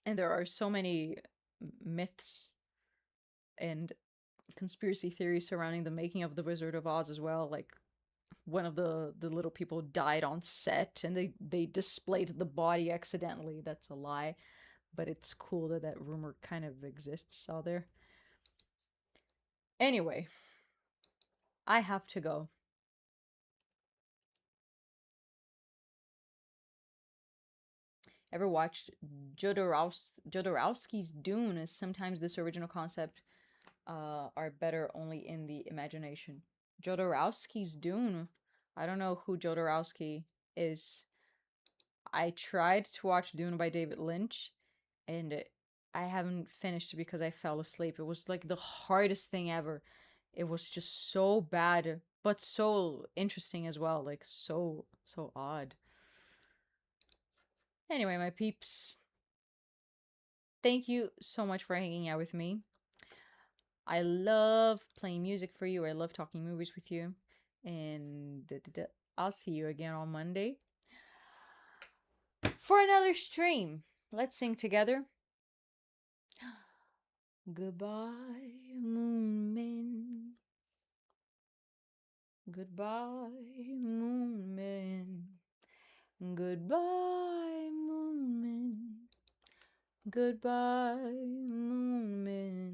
S1: and there are so many myths and conspiracy theories surrounding the making of the Wizard of Oz as well. Like one of the little people died on set and they displayed the body accidentally. That's a lie, but it's cool that that rumor kind of exists out there. Anyway, I have to go. ever watched Jodorowsky's Dune, is sometimes this original concept are better only in the imagination. Jodorowsky's Dune. I don't know who Jodorowsky is. I tried to watch Dune by David Lynch, and I haven't finished because I fell asleep. It was like the hardest thing ever. It was just so bad, but so interesting as well. Like so odd. Anyway, my peeps, thank you so much for hanging out with me. I love playing music for you. I love talking movies with you. And I'll see you again on Monday for another stream. Let's sing together. Goodbye, moonman. Goodbye, moonman. Goodbye, moonman. Goodbye, moonman.